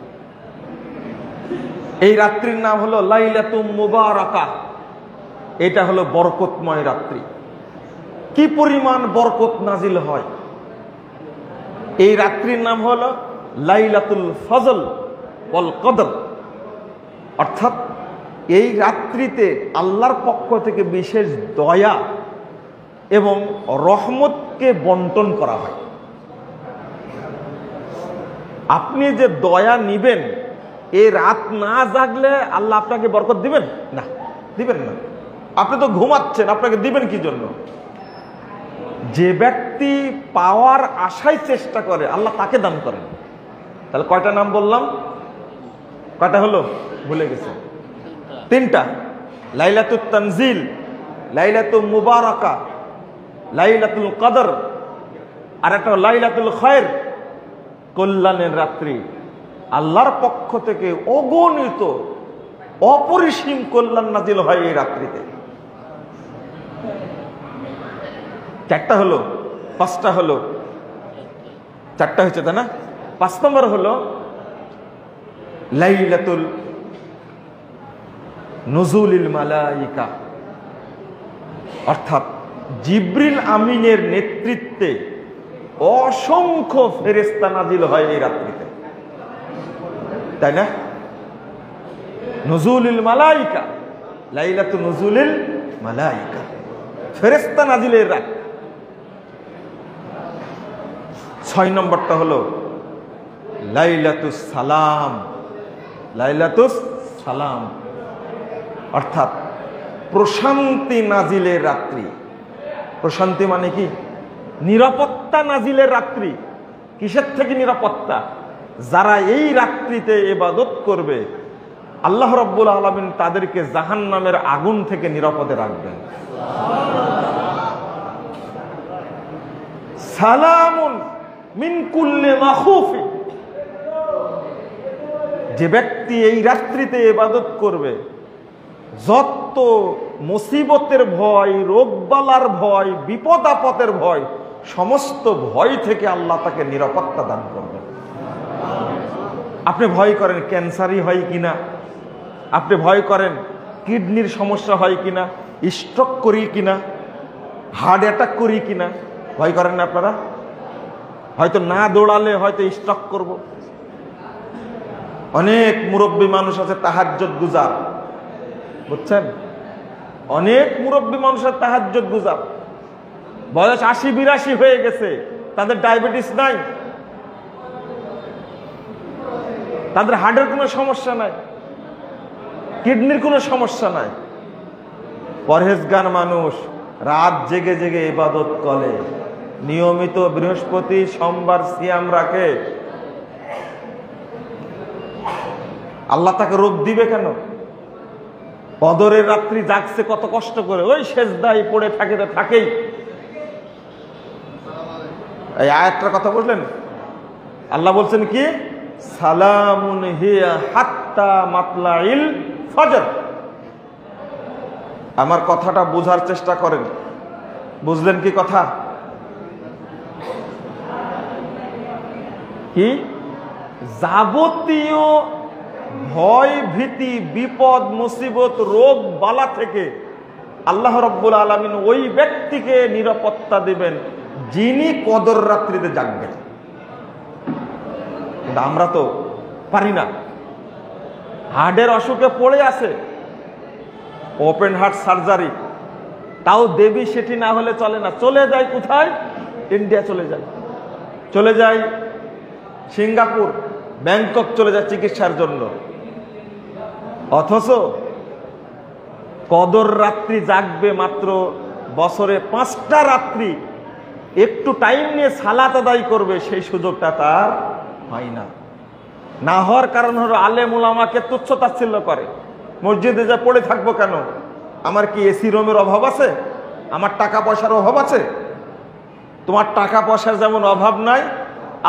এই রাত্রির নাম হলো লাইলাতুম মুবারাকা, এটা হলো বরকতময় রাত্রি। কি পরিমাণ বরকত নাজিল হয়। এই রাত্রির নাম হলো লাইলাতুল ফজল ওয়াল কদর, অর্থাৎ এই রাত্রিতে আল্লাহর পক্ষ থেকে বিশেষ দয়া এবং রহমতকে বন্টন করা হয়। আপনি যে দয়া নিবেন এই রাত না জাগলে আল্লাহ আপনাকে বরকত দিবেন না? দিবেন না। আপনি তো ঘুমাচ্ছেন, আপনাকে দিবেন কি জন্য? যে ব্যক্তি পাওয়ার আশায় চেষ্টা করে আল্লাহ তাকে দান করেন। তাহলে কয়টা নাম বললাম? কয়টা হলো? ভুলে গেছে। 3টা। লাইলাতুল তানজিল, লাইলাতুল মুবারাকা, লাইলাতুল কদর, আর একটা লাইলাতুল খায়র, কল্যাণের রাত্রি। আল্লাহর পক্ষ থেকে অগণিত অপরিসীম কল্যাণ নাজিল হয় এই রাত্রিতে। 4টা হলো, 5টা হলো, 4টা হয়েছে তাই না? 5 নম্বর হলো লাইলাতুল নুজুলিল মালাইকা, অর্থাৎ জিবরিল আমিনের নেতৃত্বে অসংখ্য ফেরেশতা নাজিল হয় এই রাত্রিতে, তাই না? নুজুলিল মালাইকা, লাইলাতুল নুজুলিল মালাইকা, ফেরেশতা নাজিলের রাত। 6 নম্বরটা হলো লাইলাতুস সালাম, লাইলাতুস সালাম, অর্থাৎ প্রশান্তি নাজিলের রাত্রি। প্রশান্তি মানে কি? নিরাপত্তা নাজিলের রাত্রি। কিসের থেকে নিরাপত্তা? যারা এই রাত্রিতে ইবাদত করবে আল্লাহ রাব্বুল আলামিন তাদেরকে জাহান্নামের আগুন থেকে নিরাপদে রাখবেন। সালামুন মিন কুল্লি মাখুফি, যে ব্যক্তি এই রাত্রিতে ইবাদত করবে যত মুসিবতের ভয়, রোগবালার ভয়, বিপদ আপদের ভয়, সমস্ত ভয় থেকে আল্লাহ তাকে নিরাপত্তা দান করবেন। আপনি ভয় করেন ক্যান্সারই হয় কিনা, আপনি ভয় করেন কিডনির সমস্যা হয় কিনা, স্ট্রোক করি কিনা, হার্ট অ্যাটাক করি কিনা, ভয় করেন না আপনারা? হয়তো না দৌড়ালে হয়তো স্ট্রোক করব। অনেক মুরব্বী মানুষ আছে তাহাজ্জুদ গুজার, বুঝছেন? অনেক মুরব্বী মানুষের তাহাজ্জুদ গুজার, বয়স 80-82 হয়ে গেছে, তাদের ডায়াবেটিস নাই, তাদের হার্টের কোনো সমস্যা নাই, কিডনির কোনো সমস্যা নাই। পরহেজগার মানুষ রাত জেগে জেগে ইবাদত করে, নিয়মিত বৃহস্পতি সোমবার সিয়াম রাখে। আল্লাহ তাকে রোগ দিবে কেন? কদরের রাত্রি জাগছে কত কষ্ট করে, ওই সেজদায় পড়ে থাকে তো থাকেই। এই আয়াতটার কথা বললেন, আল্লাহ বলছেন কি? সালামুন হিয়া হাত্তা মাতলাইল ফজর। আমার কথাটা বোঝার চেষ্টা করেন, বুঝলেন কি কথা? কি যাবতীয় ভয় ভীতি বিপদ মুসিবত রোগ বালা থেকে আল্লাহ রাব্বুল আলামিন ওই ব্যক্তিকে নিরাপত্তা দিবেন যিনি কদর রাত্রিতে জাগবেন। কিন্তু আমরা তো পারি না। হার্টের অসুখে পড়ে আছে, ওপেন হার্ট সার্জারি, তাও দেবী সেটি না হলে চলে না। চলে যায় কোথায়? ইন্ডিয়া চলে যায়, চলে যায় সিঙ্গাপুর, ব্যাংকক চলে যায় চিকিৎসার জন্য। অথচ কদর রাত্রি জাগবে মাত্র বছরে 5টা রাত্রি, একটু টাইম নিয়ে সালাত আদায় করবে, সেই সুযোগটা তার হয় না। না হওয়ার কারণ হলো আলেম উলামাকে তুচ্ছ তাচ্ছিল্য করে। মসজিদে যা পড়ে থাকবো কেন? আমার কি এসি রুমের অভাব আছে? আমার টাকা পয়সার অভাব আছে? তোমার টাকা পয়সার যেমন অভাব নাই,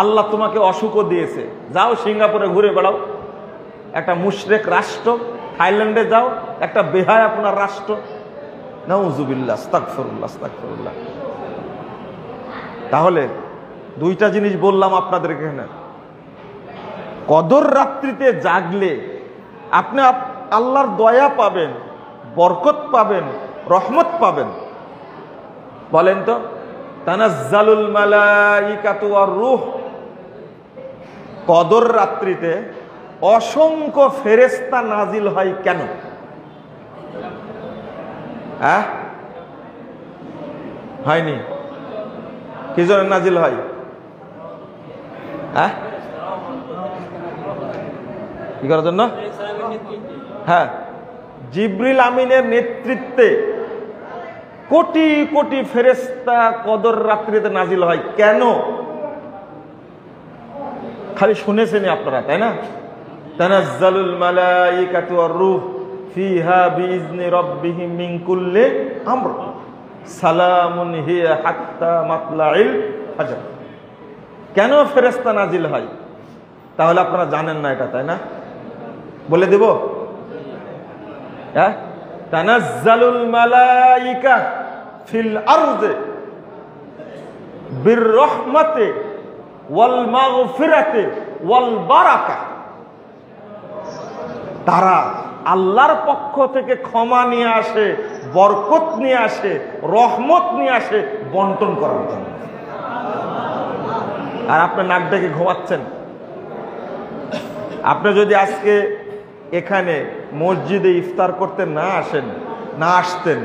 আল্লাহ তোমাকে অসুখও দিয়েছে। যাও সিঙ্গাপুরে ঘুরে বেড়াও, একটা মুশরিক রাষ্ট্র, থাইল্যান্ডে যাও, একটা বেহায়া আপনার রাষ্ট্র। নাউজুবিল্লাহ, আস্তাগফিরুল্লাহ, আস্তাগফিরুল্লাহ। তাহলে 2টা জিনিস বললাম আপনাদেরকে এখানে। কদর রাত্রিতে জাগলে আপনি আল্লাহর দয়া পাবেন, বরকত পাবেন, রহমত পাবেন। বলেন তো, তানাজ্জালুল মালাইকাতু ওয়ার রূহ, কদর রাত্রিতে অসংখ্য ফেরেশতা নাজিল হয় কেন? হয়নি? কি জন্য নাজিল হয়? কি করার জন্য? হ্যাঁ, জিবরিল আমিনের নেতৃত্বে কোটি কোটি ফেরেশতা কদর রাত্রিতে নাজিল হয়। কেন? খালি শুনেছেনই আপনারা, তাই না? তানাজ্জালুল মালাইকাতু ওয়ার রূহ ফিহা বিইজনি রাব্বিহিম মিন কুল্লি আমর সালামুন হিয়া হাত্তা মাতলাইল ফাজর। কেন ফেরেশতা নাজিল হয়? তাহলে আপনারা জানেন না এটা, তাই না? বলে দেব। হ্যাঁ, তানাজ্জালুল মালাইকা ফিল আরদে বির রাহমাতি ওয়াল মাগফিরাতি ওয়াল বারাকা। তারা আল্লাহর পক্ষ থেকে ক্ষমা নিয়ে আসে, বরকত নিয়ে আসে, রহমত নিয়ে আসে বন্টন করার জন্য। আর আপনি নাক ডেকে ঘুমাচ্ছেন। আপনি যদি আজকে এখানে মসজিদে ইফতার করতে না আসতেন,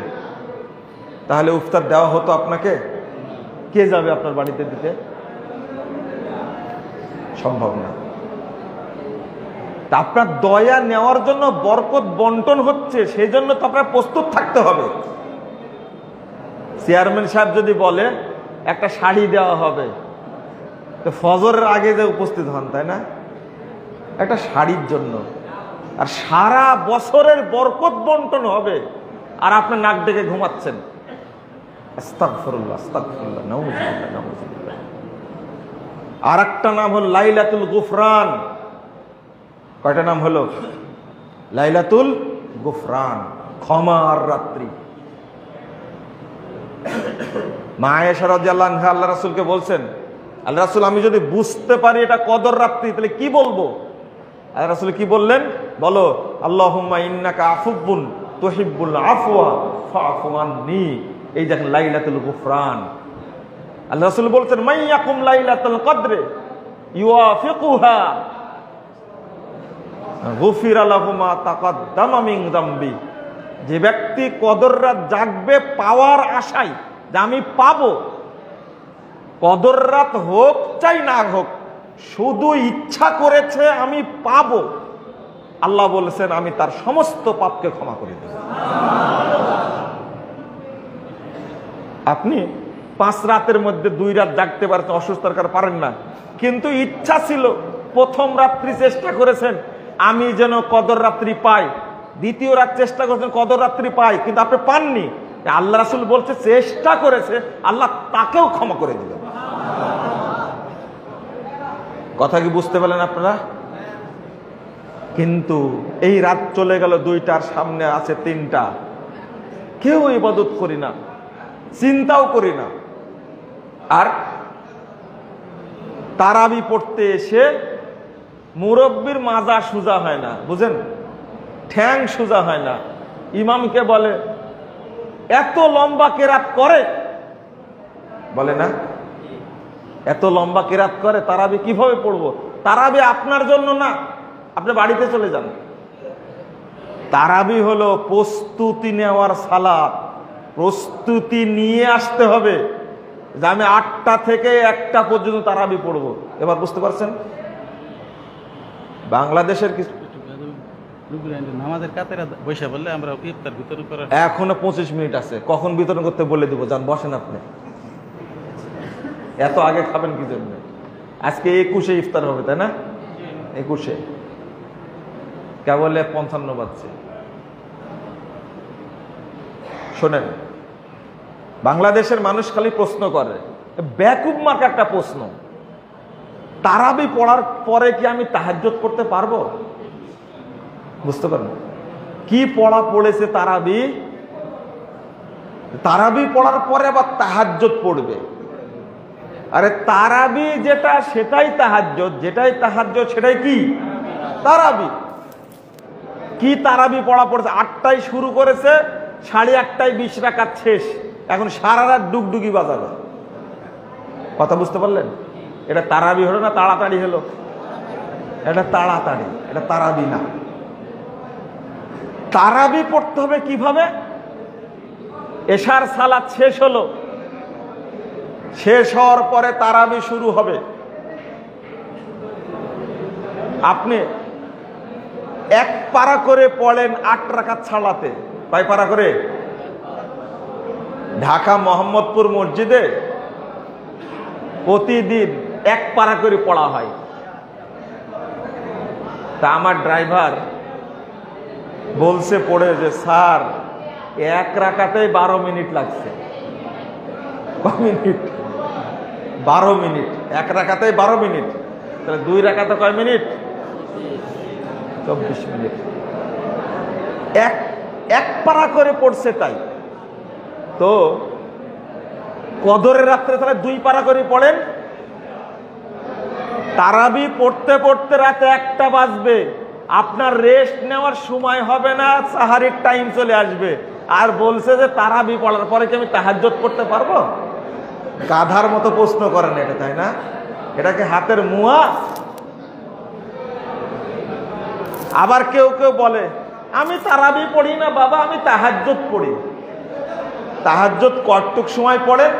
তাহলে ইফতার দেওয়া হতো আপনাকে? কে যাবে আপনার বাড়িতে দিতে? সম্ভব না। তা আপনার দয়া নেওয়ার জন্য বরকত বন্টন হচ্ছে, সেই জন্য তো আপনার প্রস্তুত থাকতে হবে। চেয়ারম্যান সাহেব যদি বলে একটা শাড়ি দেওয়া হবে, তো ফজরের আগে যে উপস্থিত হন, তাই না? একটা শাড়ির জন্য। আর সারা বছরের বরকত বন্টন হবে, আর আপনি নাক ডেকে ঘুমাচ্ছেন। আস্তাগফিরুল্লাহ, আস্তাগফিরুল্লাহ, নাউযুবিল্লাহ, নাউযুবিল্লাহ। আর একটা নাম হল লাইলাতুল গুফরান। কয়টা নাম হলো? লাইলাতুল গুফরান, ক্ষমার রাত্রি। মা আয়েশা রাদিয়াল্লাহু আনহা আল্লাহ রাসূলকে বলছেন, আল্লাহ রাসূল, আমি যদি বুঝতে পারি এটা কদর রাত্রি, তাহলে কি বলবো? আল্লাহ রাসূল কি বললেন? বলো, আল্লাহুম্মা ইন্নাকা আফুবুন তুহিব্বুল আফওয়া ফাআফু আন্নী। এই দেখেন লাইলাতুল গুফরান। আল্লাহ রাসূল বলছেন, মাইয়াকুম লাইলাতুল কদরে ইউয়াফিকুহা গুফিরা লাহু মা তাকাদ্দামা মিন যামবি। যে ব্যক্তি কদর রাত জাগবে পাওয়ার আশায়, যে আমি পাবো, কদর রাত হোক চাই না হোক, শুধু ইচ্ছা করেছে আমি পাবো, আল্লাহ বলেছেন আমি তার সমস্ত পাপকে ক্ষমা করে দেব। আপনি 5 রাতের মধ্যে 2 রাত জাগতে পারছেন, অসুস্থতার কারণে পারেন না, কিন্তু ইচ্ছা ছিল, প্রথম রাত্রি চেষ্টা করেছেন আমি যেন কদর রাত্রি পাই, দ্বিতীয় রাত চেষ্টা করেছেন কদর রাত্রি পাই, কিন্তু আপনি পাননি। আল্লাহ রাসূল বলছে চেষ্টা করেছে, আল্লাহ তাকেও ক্ষমা করে দিবেন। কথা কি বুঝতে পারলেন আপনারা? কিন্তু এই রাত চলে গেল 2টার, সামনে আছে 3টা। কেউ ইবাদত করি না, চিন্তাও করি না। আর তারাবি পড়তে এসে মুরব্বির মাজা সোজা হয় না, বুঝেন, ঠ্যাং সোজা হয় না। ইমামকে বলে এত লম্বা কেরাত করে, বলে না এত লম্বা কেরাত করে, তারাবি কিভাবে পড়বো? তারাবি আপনার জন্য না, আপনি বাড়িতে চলে যান। তারাবি হলো প্রস্তুতি নেওয়ার সালাত। প্রস্তুতি নিয়ে আসতে হবে যে আমি 8টা থেকে 1টা পর্যন্ত তারাবি পড়বো। এবার বুঝতে পারছেন? বাংলাদেশের কিছু
নামাজের কাতারে বসে বললে আমরা ইফতার বিতরণ করার
এখনো 25 মিনিট আছে, কখন বিতরণ করতে বলে দিব। যান বসেন আপনি, এত আগে খাবেন কি জন্য? আজকে 21-এ ইফতার হবে, তাই না? 21-এ কেবলে 55 বাজছে। শোনেন, বাংলাদেশের মানুষ খালি প্রশ্ন করে, বেকুব মার্কা একটা প্রশ্ন, তারাবি পড়ার পরে কি আমি তাহাজ্জুদ করতে পারবো? বুঝতে পারেন কি পড়া পড়েছে তারাবি? তারাবি পড়ার পরে আবার তাহাজ্জুদ পড়বে। আরে তারাবি যেটা সেটাই তাহাজ্জুদ, যেটাই তাহাজ্জুদ সেটাই কি তারাবি। কি তারাবি পড়া পড়েছে? 8টায় শুরু করেছে, 8:30টায় 20 রাকাত শেষ, এখন সারা রাত ডুগডুগি বাজাবে। কথা বুঝতে পারলেন? এটা তারাবি হলো না তাড়াতাড়ি হলো? এটা তাড়াতাড়ি, এটা তারাবি না। তারাবি পড়তে হবে কিভাবে? এশার সালাত শেষ হলো, শেষ হওয়ার পরে তারাবি শুরু হবে। আপনি এক পারা করে পড়েন 8 রাকাত ছাড়াতে। কয় পারা করে? ঢাকা মোহাম্মদপুর মসজিদে প্রতিদিন 1 পারা করে পড়া হয়। তা আমার ড্রাইভার বলছে পড়ে যে স্যার 1 রাকাতে 12 মিনিট লাগছে। কয় মিনিট? 12 মিনিট। 1 রাকাতে 12 মিনিট, তাহলে 2 রাকাতে কয় মিনিট? 24 মিনিট। এক পারা করে পড়ছে। তাই তো কদরের রাত্রে তাহলে 2 পারা করে পড়েন। তারাবি পড়তে পড়তে রাতে 1টা বাজবে, আপনার রেস্ট নেওয়ার সময় হবে না, সাহারির টাইম চলে আসবে। আর বলছে যে তারাবি পড়ার পরে কি আমি তাহাজ্জুদ পড়তে পারবো? গাধার মতো প্রশ্ন করেন এটা, তাই না? এটাকে হাতের মুয়া। আবার কেউ কেউ বলে আমি তারাবি পড়ি না বাবা, আমি তাহাজ্জুদ পড়ি। তাহাজ্জুদ কতটুক সময় পড়েন?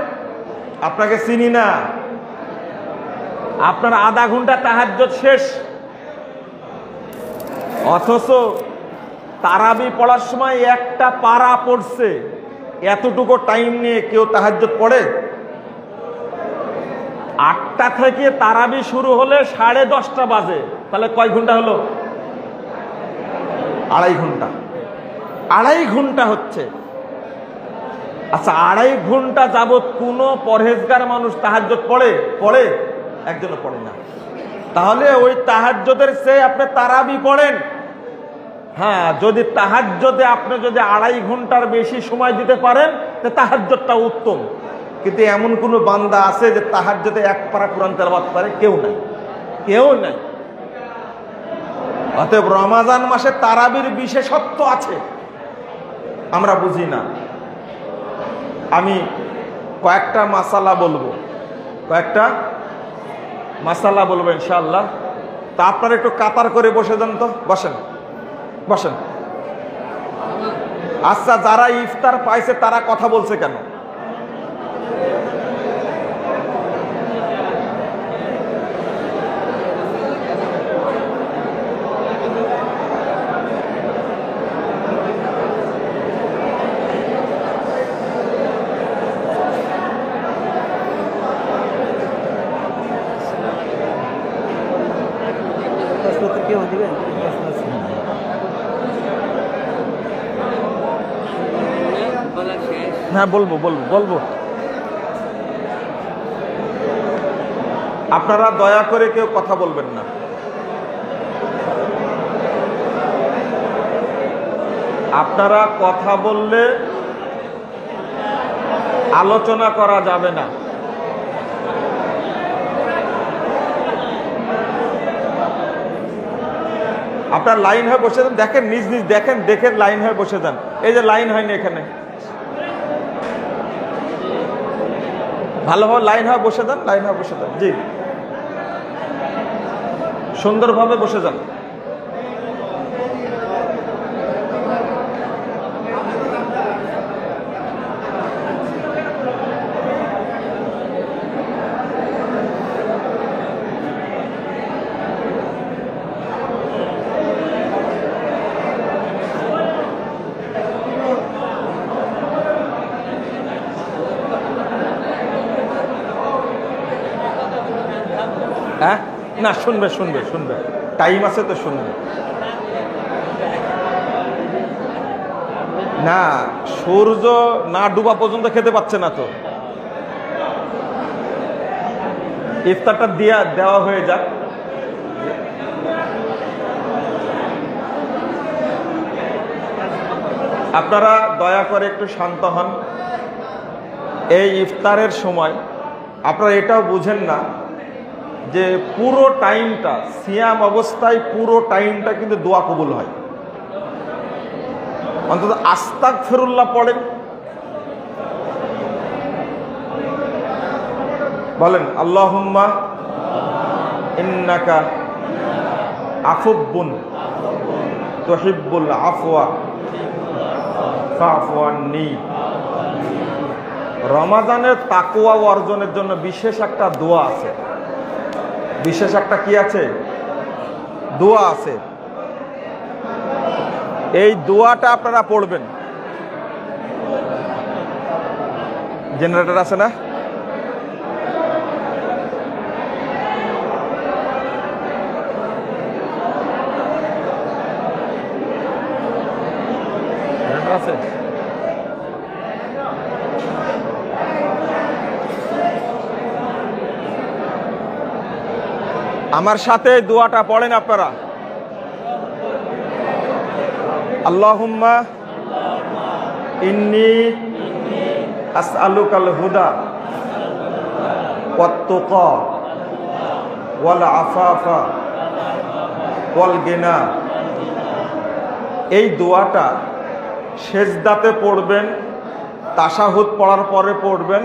আপনাকে চিনি না, আপনার আধা ঘন্টা তাহাজ্জুদ শেষ। অথচ তারাবি পড়ার সময় 1টা পারা পড়ছে, এতটুকু টাইম নিয়ে কেউ তাহাজ্জুদ পড়ে? 8টা থেকে তারাবি শুরু হলে 10:30টা বাজে, তাহলে কয় ঘন্টা হলো? 2.5 ঘন্টা। 2.5 ঘন্টা হচ্ছে। আচ্ছা, 2.5 ঘন্টা যাবত কোন পরহেজগার মানুষ তাহাজ্জুদ পড়ে? একজনও পড়ে না। তাহলে ওই তাহাজ্জুদের চেয়ে আপনি তারাবি পড়েন। হ্যাঁ, যদি তাহাজ্জুদে আপনি যদি 2.5 ঘন্টার বেশি সময় দিতে পারেন তো তাহাজ্জুদটা উত্তম। কিন্তু এমন কোন বান্দা আছে যে তাহাজ্জুদে 1 পারা কোরআন তেলাওয়াত করে? কেউ নাই, কেউ নাই। অতএব রমাজান মাসে তারাবির বিশেষত্ব আছে, আমরা বুঝি না। আমি কয়েকটা মাসালা বলবো, ইনশাআল্লাহ। তা আপনারা একটু কাতার করে বসে যান তো। বসেন। আচ্ছা, যারা ইফতার পাইছে তারা কথা বলছে কেন? হ্যাঁ, বলবো। আপনারা দয়া করে কেউ কথা বলবেন না। আপনারা কথা বললে আলোচনা করা যাবে না। আপনার লাইন হয়ে বসে যান, দেখেন নিজ দেখেন লাইন হয়ে বসে যান। এই যে লাইন হয়নি এখানে, ভালোভাবে লাইন হয়ে বসে যান। জি, সুন্দরভাবে বসে যান। হ্যাঁ, না, শুনবে, টাইম আছে তো শুনবে। না, সূর্য না ডুবা পর্যন্ত খেতে পাচ্ছে না তো। ইফতারটা দেওয়া হয়ে যাক। আপনারা দয়া করে একটু শান্ত হন। এই ইফতারের সময় আপনারা এটাও বুঝেন না যে পুরো টাইমটা সিয়াম অবস্থায় পুরো টাইমটা কিন্তু দোয়া কবুল হয়। অন্তত আস্তাগফিরুল্লাহ পড়েন, বলেন আল্লাহুম্মা ইন্নাকা আফুব্বুন তুহিব্বুল আফওয়া ফাফু আন্নী। রমাজানের তাকওয়া অর্জনের জন্য বিশেষ একটা দোয়া আছে, বিশেষ একটা কি আছে? দোয়া আছে। এই দোয়াটা আপনারা পড়বেন। জেনারেটর আছে না? আছে? আমার সাথে দোয়াটা পড়েন আপনারা। আল্লাহুম্মা ইন্নী আসআলুকাল হুদা ওয়াত তুকা ওয়াল আফাফা ওয়াল গিনা। এই দোয়াটা সেজদাতে পড়বেন, তাশাহুদ পড়ার পরে পড়বেন,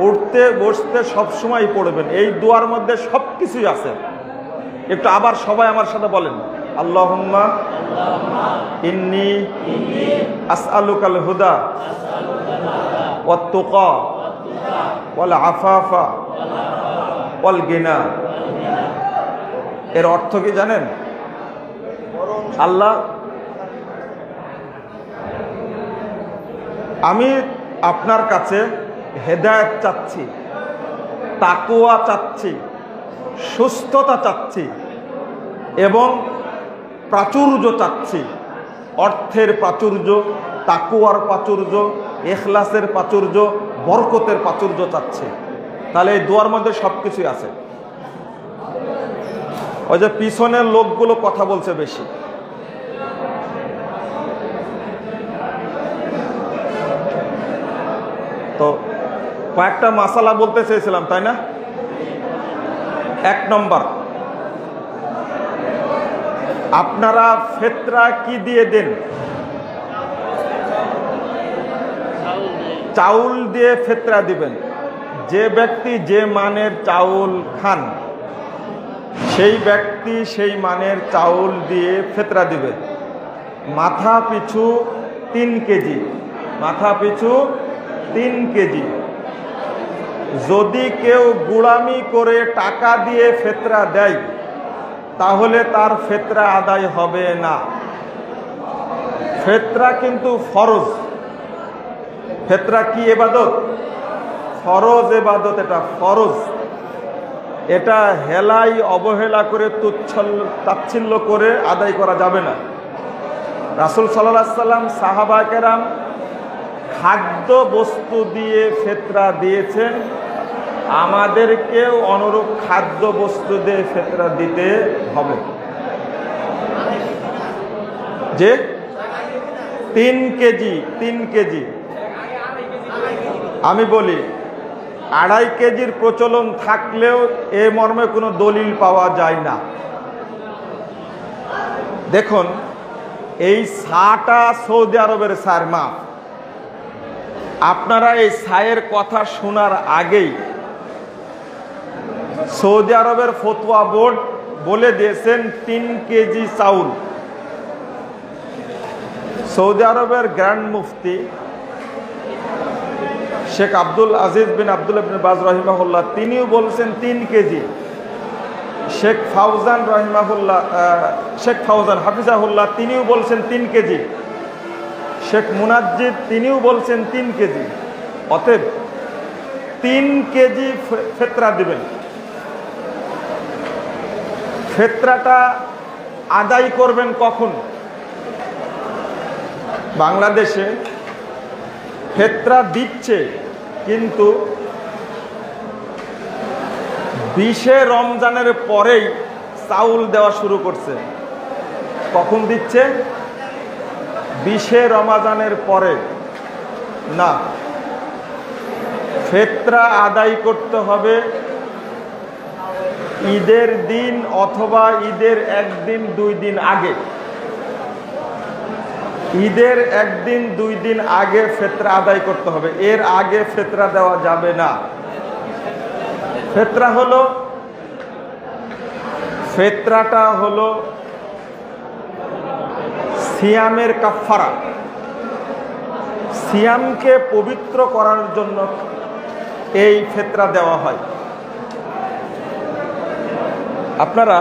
উঠতে বসতে সবসময় পড়বেন। এই দোয়ার মধ্যে সব কিছুই আছে। একটু আবার সবাই আমার সাথে বলেন, আল্লাহুম্মা ইন্নী আসআলুকাল হুদা ওয়াত তুকা ওয়াল আফাফা ওয়াল গিনা। এর অর্থ কি জানেন? আল্লাহ, আমি আপনার কাছে হেদায়েত চাচ্ছি, তাকওয়া চাচ্ছি, সুস্থতা চাচ্ছি এবং প্রাচুর্য চাচ্ছি। অর্থের প্রাচুর্য, তাকওয়ার প্রাচুর্য, ইখলাসের প্রাচুর্য, বরকতের প্রাচুর্য চাচ্ছি। তাহলে এই দোয়ার মধ্যে সব কিছুই আছে। ওই যে পিছনের লোকগুলো কথা বলছে বেশি। তো কয়েকটা মাসালা বলতে চেয়েছিলাম, তাই না? 1 নম্বর, আপনারা ফিতরা কি দিয়ে দেন? চাউল দিয়ে ফিতরা দিবেন। যে ব্যক্তি যে মানের চাউল খান সেই ব্যক্তি সেই মানের চাউল দিয়ে ফিতরা দিবেন। মাথা পিছু 3 কেজি, মাথা পিছু 3 কেজি। যদি কেউ গুলামি করে টাকা দিয়ে ফিতরা দেয় তাহলে তার ফিতরা আদায় হবে না। ফিতরা কিন্তু ফরজ। ফিতরা কি ইবাদত? ফরজ ইবাদত। এটা ফরজ। এটা হেলাই অবহেলা করে তাচ্ছিল্য করে আদায় করা যাবে না। রাসূল সাল্লাল্লাহু আলাইহি সাল্লাম, সাহাবা কেরাম খাদ্য বস্তু দিয়ে ফিতরা দিয়েছেন। আমাদেরকেও অনুরূপ খাদ্য বস্তু দিয়ে ফিতরা দিতে হবে। যে 3 কেজি, 3 কেজি। আমি বলি 2.5 কেজির প্রচলন থাকলেও এ মর্মে কোনো দলিল পাওয়া যায় না। দেখুন, এই ছাটা সৌদি আরবের ছায়ের মাপ। আপনারা এই ছায়ের কথা শোনার আগেই সৌদি আরবের ফতোয়া বোর্ড বলে দিয়েছেন 3 কেজি চাউল। সৌদি আরবের গ্র্যান্ড মুফতি শেখ আব্দুল আজিজ বিন আব্দুল ইবনে বাজ রহিমাহুল্লাহ তিনিও বলছেন 3 কেজি। শেখ ফাউজান রহিমাহুল্লাহ, শেখ ফাউজান হাফিজাহুল্লাহ তিনিও বলছেন 3 কেজি। শেখ মুনাজ্জিদ তিনিও বলছেন 3 কেজি। অতএব 3 কেজি ফিতরা দিবেন। ফিতরাটা আদায় করবেন কখন? বাংলাদেশে ফিতরা দিচ্ছে, কিন্তু 20 রমজানের পরেই চাউল দেওয়া শুরু করছে। কখন দিচ্ছে? 20 রমজানের পরে না। ফিতরা আদায় করতে হবে ঈদের দিন অথবা ঈদের 1 দিন 2 দিন আগে। ঈদের 1 দিন 2 দিন আগে ফিতরা আদায় করতে হবে। এর আগে ফিতরা দেওয়া যাবে না। ফিতরাটা হলো সিয়ামের কাফারা। সিয়ামকে পবিত্র করার জন্য এই ফিতরা দেওয়া হয়। আপনারা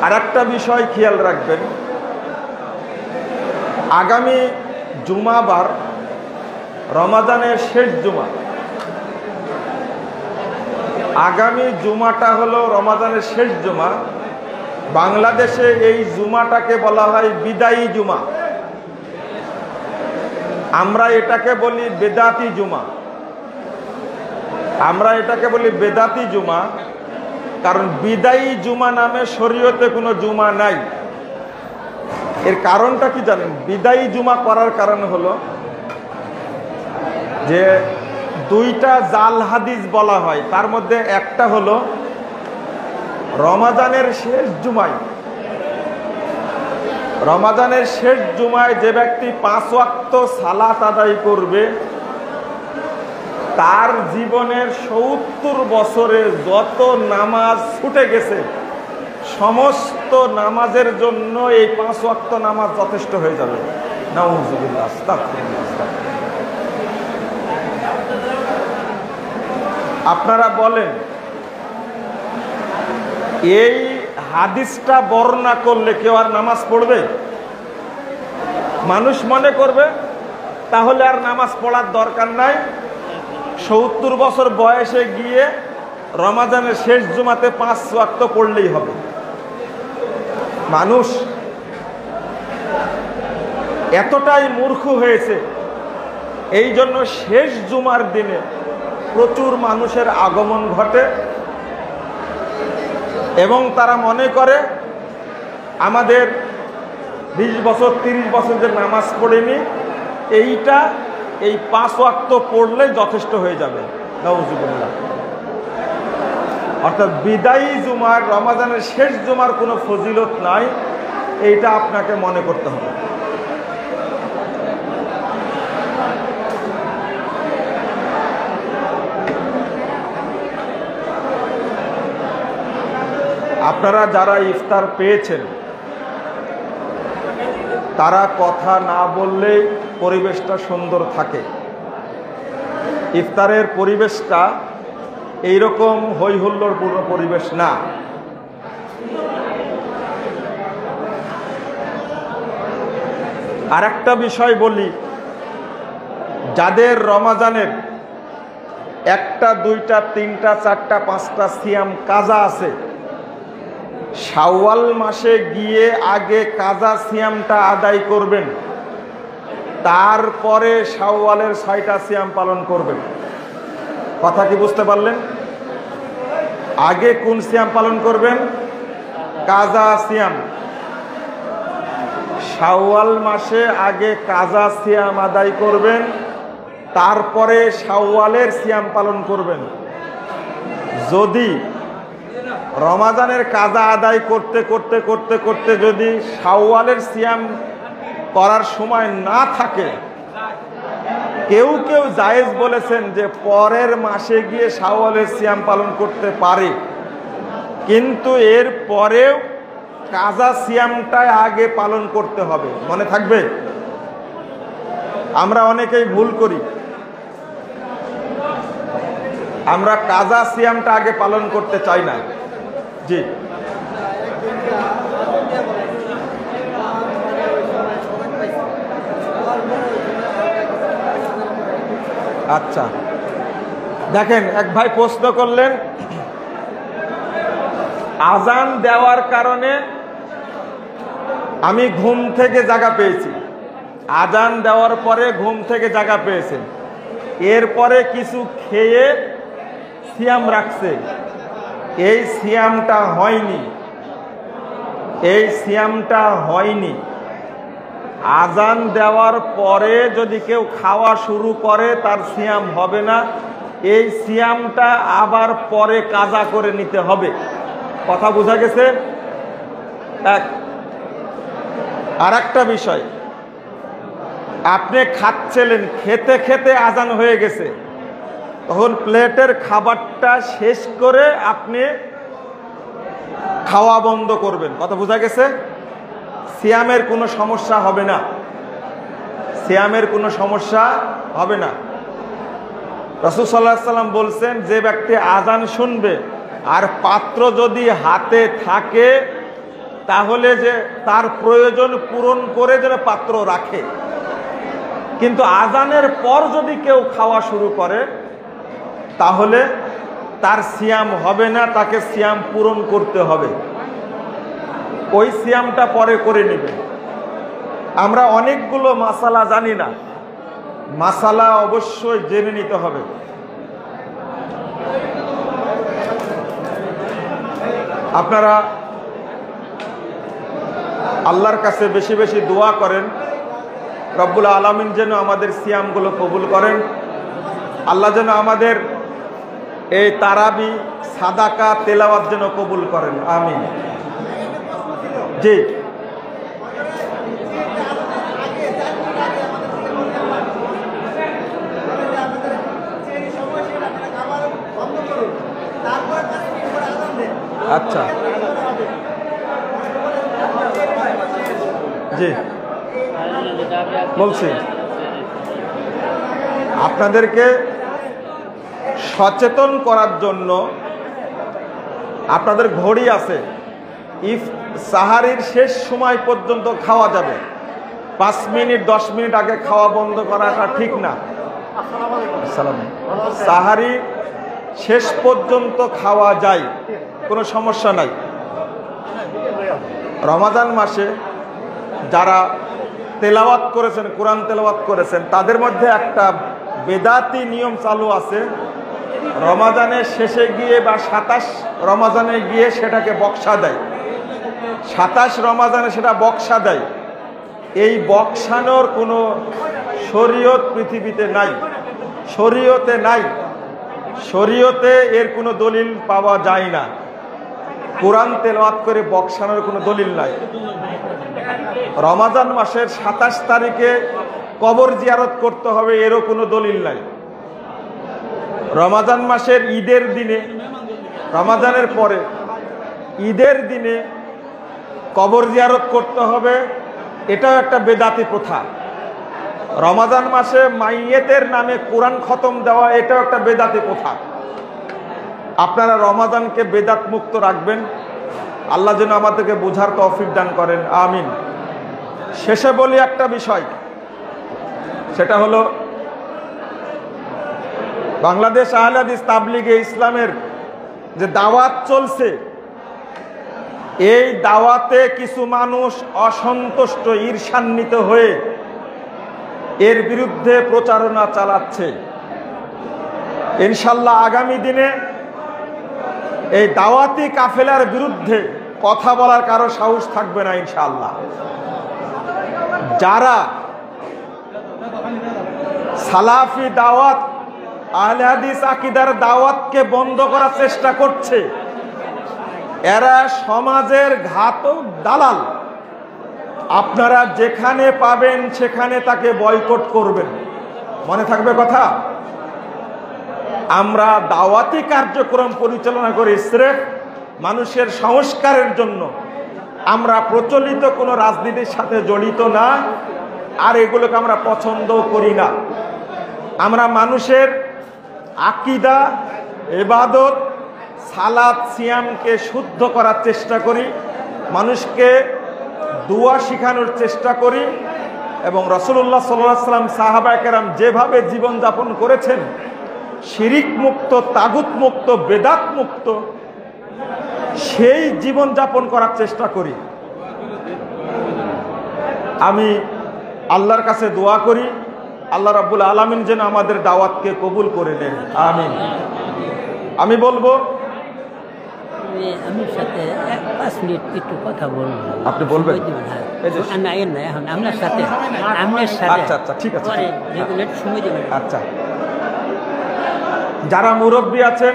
আর একটা বিষয় খেয়াল রাখবেন, আগামী জুমাবার রমাদানের শেষ জুমা, আগামী জুমাটা হলো রমাদানের শেষ জুমা। বাংলাদেশে এই জুমাটাকে বলা হয় বিদায়ী জুমা, আমরা এটাকে বলি বেদাতি জুমা। আমরা এটাকে বলি বেদাতি জুমা, কারণ বিদায়ী জুমা নামে শরীয়তে কোনো জুমা নাই। এর কারণটা কি জানেন? বিদায়ী জুমা করার কারণ হলো যে দুইটা জাল হাদিস বলা হয়, তার মধ্যে একটা হলো রমাদানের শেষ জুমায়, রমাদানের শেষ জুমায় যে ব্যক্তি 5 ওয়াক্ত সালাত আদায় করবে, তার জীবনের 70 বছরে যত নামাজ ছুটে গেছে সমস্ত নামাজের জন্য এই 5 ওয়াক্ত নামাজ যথেষ্ট হয়ে যাবে। নাউযুবিল্লাহ, আস্তাগফিরুল্লাহ। আপনারা বলেন, এই হাদিসটা বর্ণনা করলে কেউ আর নামাজ পড়বে? মানুষ মনে করবে তাহলে আর নামাজ পড়ার দরকার নাই, 70 বছর বয়সে গিয়ে রমাদানের শেষ জুমাতে 5 ওয়াক্ত পড়লেই হবে। মানুষ এতটাই মূর্খ হয়েছে, এই জন্য শেষ জুমার দিনে প্রচুর মানুষের আগমন ঘটে এবং তারা মনে করে আমাদের 20 বছর 30 বছর যে নামাজ পড়েনি, এইটা এই 5 ওয়াক্ত পড়লে যথেষ্ট হয়ে যাবে। নাউযুবিল্লাহ। অর্থাৎ বিদায়ী জুমার, রমাদানের শেষ জুমার কোনো ফজিলত নাই, এইটা আপনাকে মনে করতে হবে। আপনারা যারা ইফতার পেয়েছেন তারা কথা না বললেই পরিবেশটা সুন্দর থাকে। ইফতারের পরিবেশটা এইরকম হই হুল্লোড়পূর্ণ পরিবেশ না। আর একটা বিষয় বলি, যাদের রমাজানের 1টা 2টা 3টা 4টা 5টা সিয়াম কাজা আছে, শাওয়াল মাসে গিয়ে আগে কাজা সিয়ামটা আদায় করবেন, তারপরে শাওয়ালের 6টা সিয়াম পালন করবেন। কথা কি বুঝতে পারলেন? আগে কোন সিয়াম পালন করবেন? কাজা সিয়াম। শাওয়াল মাসে আগে কাজা সিয়াম আদায় করবেন, তারপরে শাওয়ালের সিয়াম পালন করবেন। যদি রমাজানের কাজা আদায় করতে করতে করতে করতে যদি শাওয়ালের সিয়াম করার সময় না থাকে, কেউ কেউ জায়েজ বলেছেন যে পরের মাসে গিয়ে শাওয়ালের সিয়াম পালন করতে পারে, কিন্তু এর পরেও কাজা সিয়ামটাই আগে পালন করতে হবে। মনে থাকবে? আমরা অনেকেই ভুল করি, আমরা কাজা সিয়ামটা আগে পালন করতে চাই না। জি, আচ্ছা। দেখেন, এক ভাই প্রশ্ন করলেন, আজান দেওয়ার কারণে আমি ঘুম থেকে জাগা পেয়েছি। আজান দেওয়ার পরে ঘুম থেকে জাগা পেয়েছেন, এরপরে কিছু খেয়ে সিয়াম রাখছে, এই সিয়ামটা হয়নি, এই সিয়ামটা হয়নি। আজান দেওয়ার পরে যদি কেউ খাওয়া শুরু করে তার সিয়াম হবে না, এই সিয়ামটা আবার পরে কাজা করে নিতে হবে। কথা বোঝা গেছে? এক। আর একটা বিষয়, আপনি খাচ্ছিলেন, খেতে খেতে আজান হয়ে গেছে, তখন প্লেটের খাবারটা শেষ করে আপনি খাওয়া বন্ধ করবেন। কথা বোঝা গেছে? সিয়ামের কোনো সমস্যা হবে না, সিয়ামের কোনো সমস্যা হবে না। রাসূল সাল্লাল্লাহু আলাইহি ওয়াসাল্লাম বলছেন, যে ব্যক্তি আজান শুনবে আর পাত্র যদি হাতে থাকে তাহলে যে তার প্রয়োজন পূরণ করে যেন পাত্র রাখে। কিন্তু আজানের পর যদি কেউ খাওয়া শুরু করে তাহলে তার সিয়াম হবে না, তাকে সিয়াম পূরণ করতে হবে। ওই সিয়ামটা পরে করে নেবে। আমরা অনেকগুলো মাসালা জানি না, মাসালা অবশ্যই জেনে নিতে হবে। আপনারা আল্লাহর কাছে বেশি বেশি দোয়া করেন, রব্বুল আলামিন যেন আমাদের সিয়ামগুলো কবুল করেন। আল্লাহ যেন আমাদের এই তারাবি সাদাকা তেলাওয়াত যেন কবুল করেন, আমিন। জি, আচ্ছা, জি বলছি, আপনাদেরকে সচেতন করার জন্য আপনাদের ঘড়ি আছে, সাহারির শেষ সময় পর্যন্ত খাওয়া যাবে। 5 মিনিট 10 মিনিট আগে খাওয়া বন্ধ করাটা ঠিক না। সাহারি শেষ পর্যন্ত খাওয়া যায়, কোনো সমস্যা নাই। রমাদান মাসে যারা তেলাওয়াত করেছেন, কোরআন তেলাওয়াত করেছেন, তাদের মধ্যে একটা বেদাতি নিয়ম চালু আছে। রমাদানের শেষে গিয়ে বা 27 রমাদানে গিয়ে সেটাকে বক্সা দেয়, 27 রমাদানে সেটা বক্সা দেয়। এই বক্সানোর কোনো শরীয়ত পৃথিবীতে নাই, শরীয়তে নাই, শরীয়তে এর কোনো দলিল পাওয়া যায় না। কোরআন তেলাওয়াত করে বক্সানোর কোনো দলিল নাই। রমাদান মাসের 27 তারিখে কবর জিয়ারত করতে হবে এরও কোনো দলিল নাই। রমাদান মাসের ঈদের দিনে, রমাদানের পরে ঈদের দিনে কবর জিয়ারত করতে হবে, এটাও একটা বেদাতি প্রথা। রমাদান মাসে মাইয়েতের নামে কোরআন খতম দেওয়া, এটাও একটা বেদাতি প্রথা। আপনারা রমাদানকে বেদাত মুক্ত রাখবেন। আল্লাহ যেন আমাদেরকে বুঝার তৌফিক দান করেন, আমিন। শেষে বলি একটা বিষয়, সেটা হলো বাংলাদেশ আহলে হাদিস তাবলিগে ইসলামের যে দাওয়াত চলছে, এই দাওয়াতে কিছু মানুষ অসন্তুষ্ট, ঈর্ষান্বিত হয়ে এর বিরুদ্ধে প্রচারণা চালাচ্ছে। ইনশাল্লাহ আগামী দিনে এই দাওয়াতি কাফেলার বিরুদ্ধে কথা বলার কারো সাহস থাকবে না ইনশাআল্লাহ। যারা সালাফি দাওয়াত, আহলে হাদিস আকীদার দাওয়াতকে বন্ধ করার চেষ্টা করছে, এরা সমাজের ঘাতক দালাল। আপনারা যেখানে পাবেন সেখানে তাকে বয়কট করবেন, মনে থাকবে কথা। আমরা দাওয়াতি কার্যক্রম পরিচালনা করি স্রেফ মানুষের সংস্কারের জন্য। আমরা প্রচলিত কোনো রাজনীতির সাথে জড়িত না, আর এগুলোকে আমরা পছন্দও করি না। আমরা মানুষের আকীদা, ইবাদত, সালাত, সিয়ামকে শুদ্ধ করার চেষ্টা করি, মানুষকে দুয়া শিখানোর চেষ্টা করি, এবং রাসূলুল্লাহ সাল্লাল্লাহু আলাইহি ওয়াসাল্লাম, সাহাবায়ে কেরাম যেভাবে জীবনযাপন করেছেন, শিরিক মুক্ত, তাগুত মুক্ত, বেদাত মুক্ত, সেই জীবনযাপন করার চেষ্টা করি। আমি আল্লাহর কাছে দোয়া করি, আল্লাহ রাব্বুল আলামিন যেন আমাদের দাওয়াতকে কবুল করে নেন, আমিন। আমি বলবো,
আমি সাথে 5 মিনিট একটু কথা বলবো।
আপনি বলবেন?
আপনার সাথে, আপনার সাথে।
আচ্ছা আচ্ছা, ঠিক আছে,
সময় দেবেন।
আচ্ছা। যারা মুরব্বী আছেন,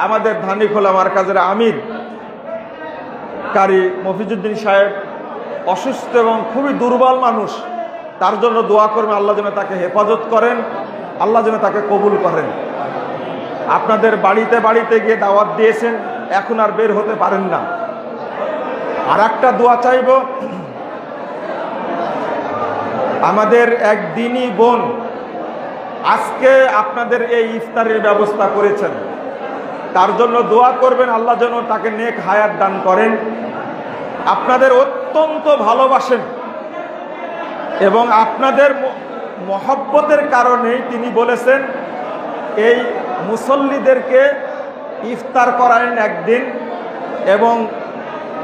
আমাদের ধানীখোলা মারকাজের আমির কারি মফিজউদ্দিন সাহেব অসুস্থ এবং খুবই দুর্বল মানুষ, তার জন্য দোয়া করবেন, আল্লাহ যেন তাকে হেফাজত করেন, আল্লাহ যেন তাকে কবুল করেন। আপনাদের বাড়িতে বাড়িতে গিয়ে দাওয়াত দিয়েছেন, এখন আর বের হতে পারেন না। আর একটা দোয়া চাইব, আমাদের এক দিনী বোন আজকে আপনাদের এই ইফতারের ব্যবস্থা করেছেন, তার জন্য দোয়া করবেন, আল্লাহ যেন তাকে নেক হায়াত দান করেন, আপনাদের অত্যন্ত ভালোবাসেন এবং আপনাদের মহব্বতের কারণেই তিনি বলেছেন এই মুসল্লিদেরকে ইফতার করায়েন একদিন এবং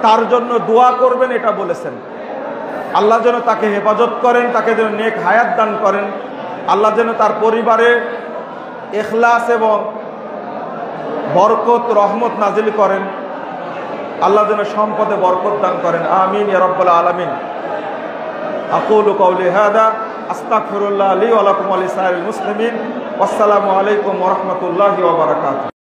তার জন্য দোয়া করবেন, এটা বলেছেন। আল্লাহ যেন তাকে হেফাজত করেন, তাকে যেন নেক হায়াত দান করেন, আল্লাহ যেন তার পরিবারে ইখলাস এবং বরকত রহমত নাজিল করেন, আল্লাহ যেন সম্পদে বরকত দান করেন। আমিন ইয়া রাব্বাল আলামিন। আকুলু কাওলি হাদা আস্তাগফিরুল্লাহ লি ওয়া লাকুম ওয়া লিসাইরিল মুসলিমিন। ওয়াসসালামু আলাইকুম ওয়া রাহমাতুল্লাহি ওয়া বারাকাতুহু।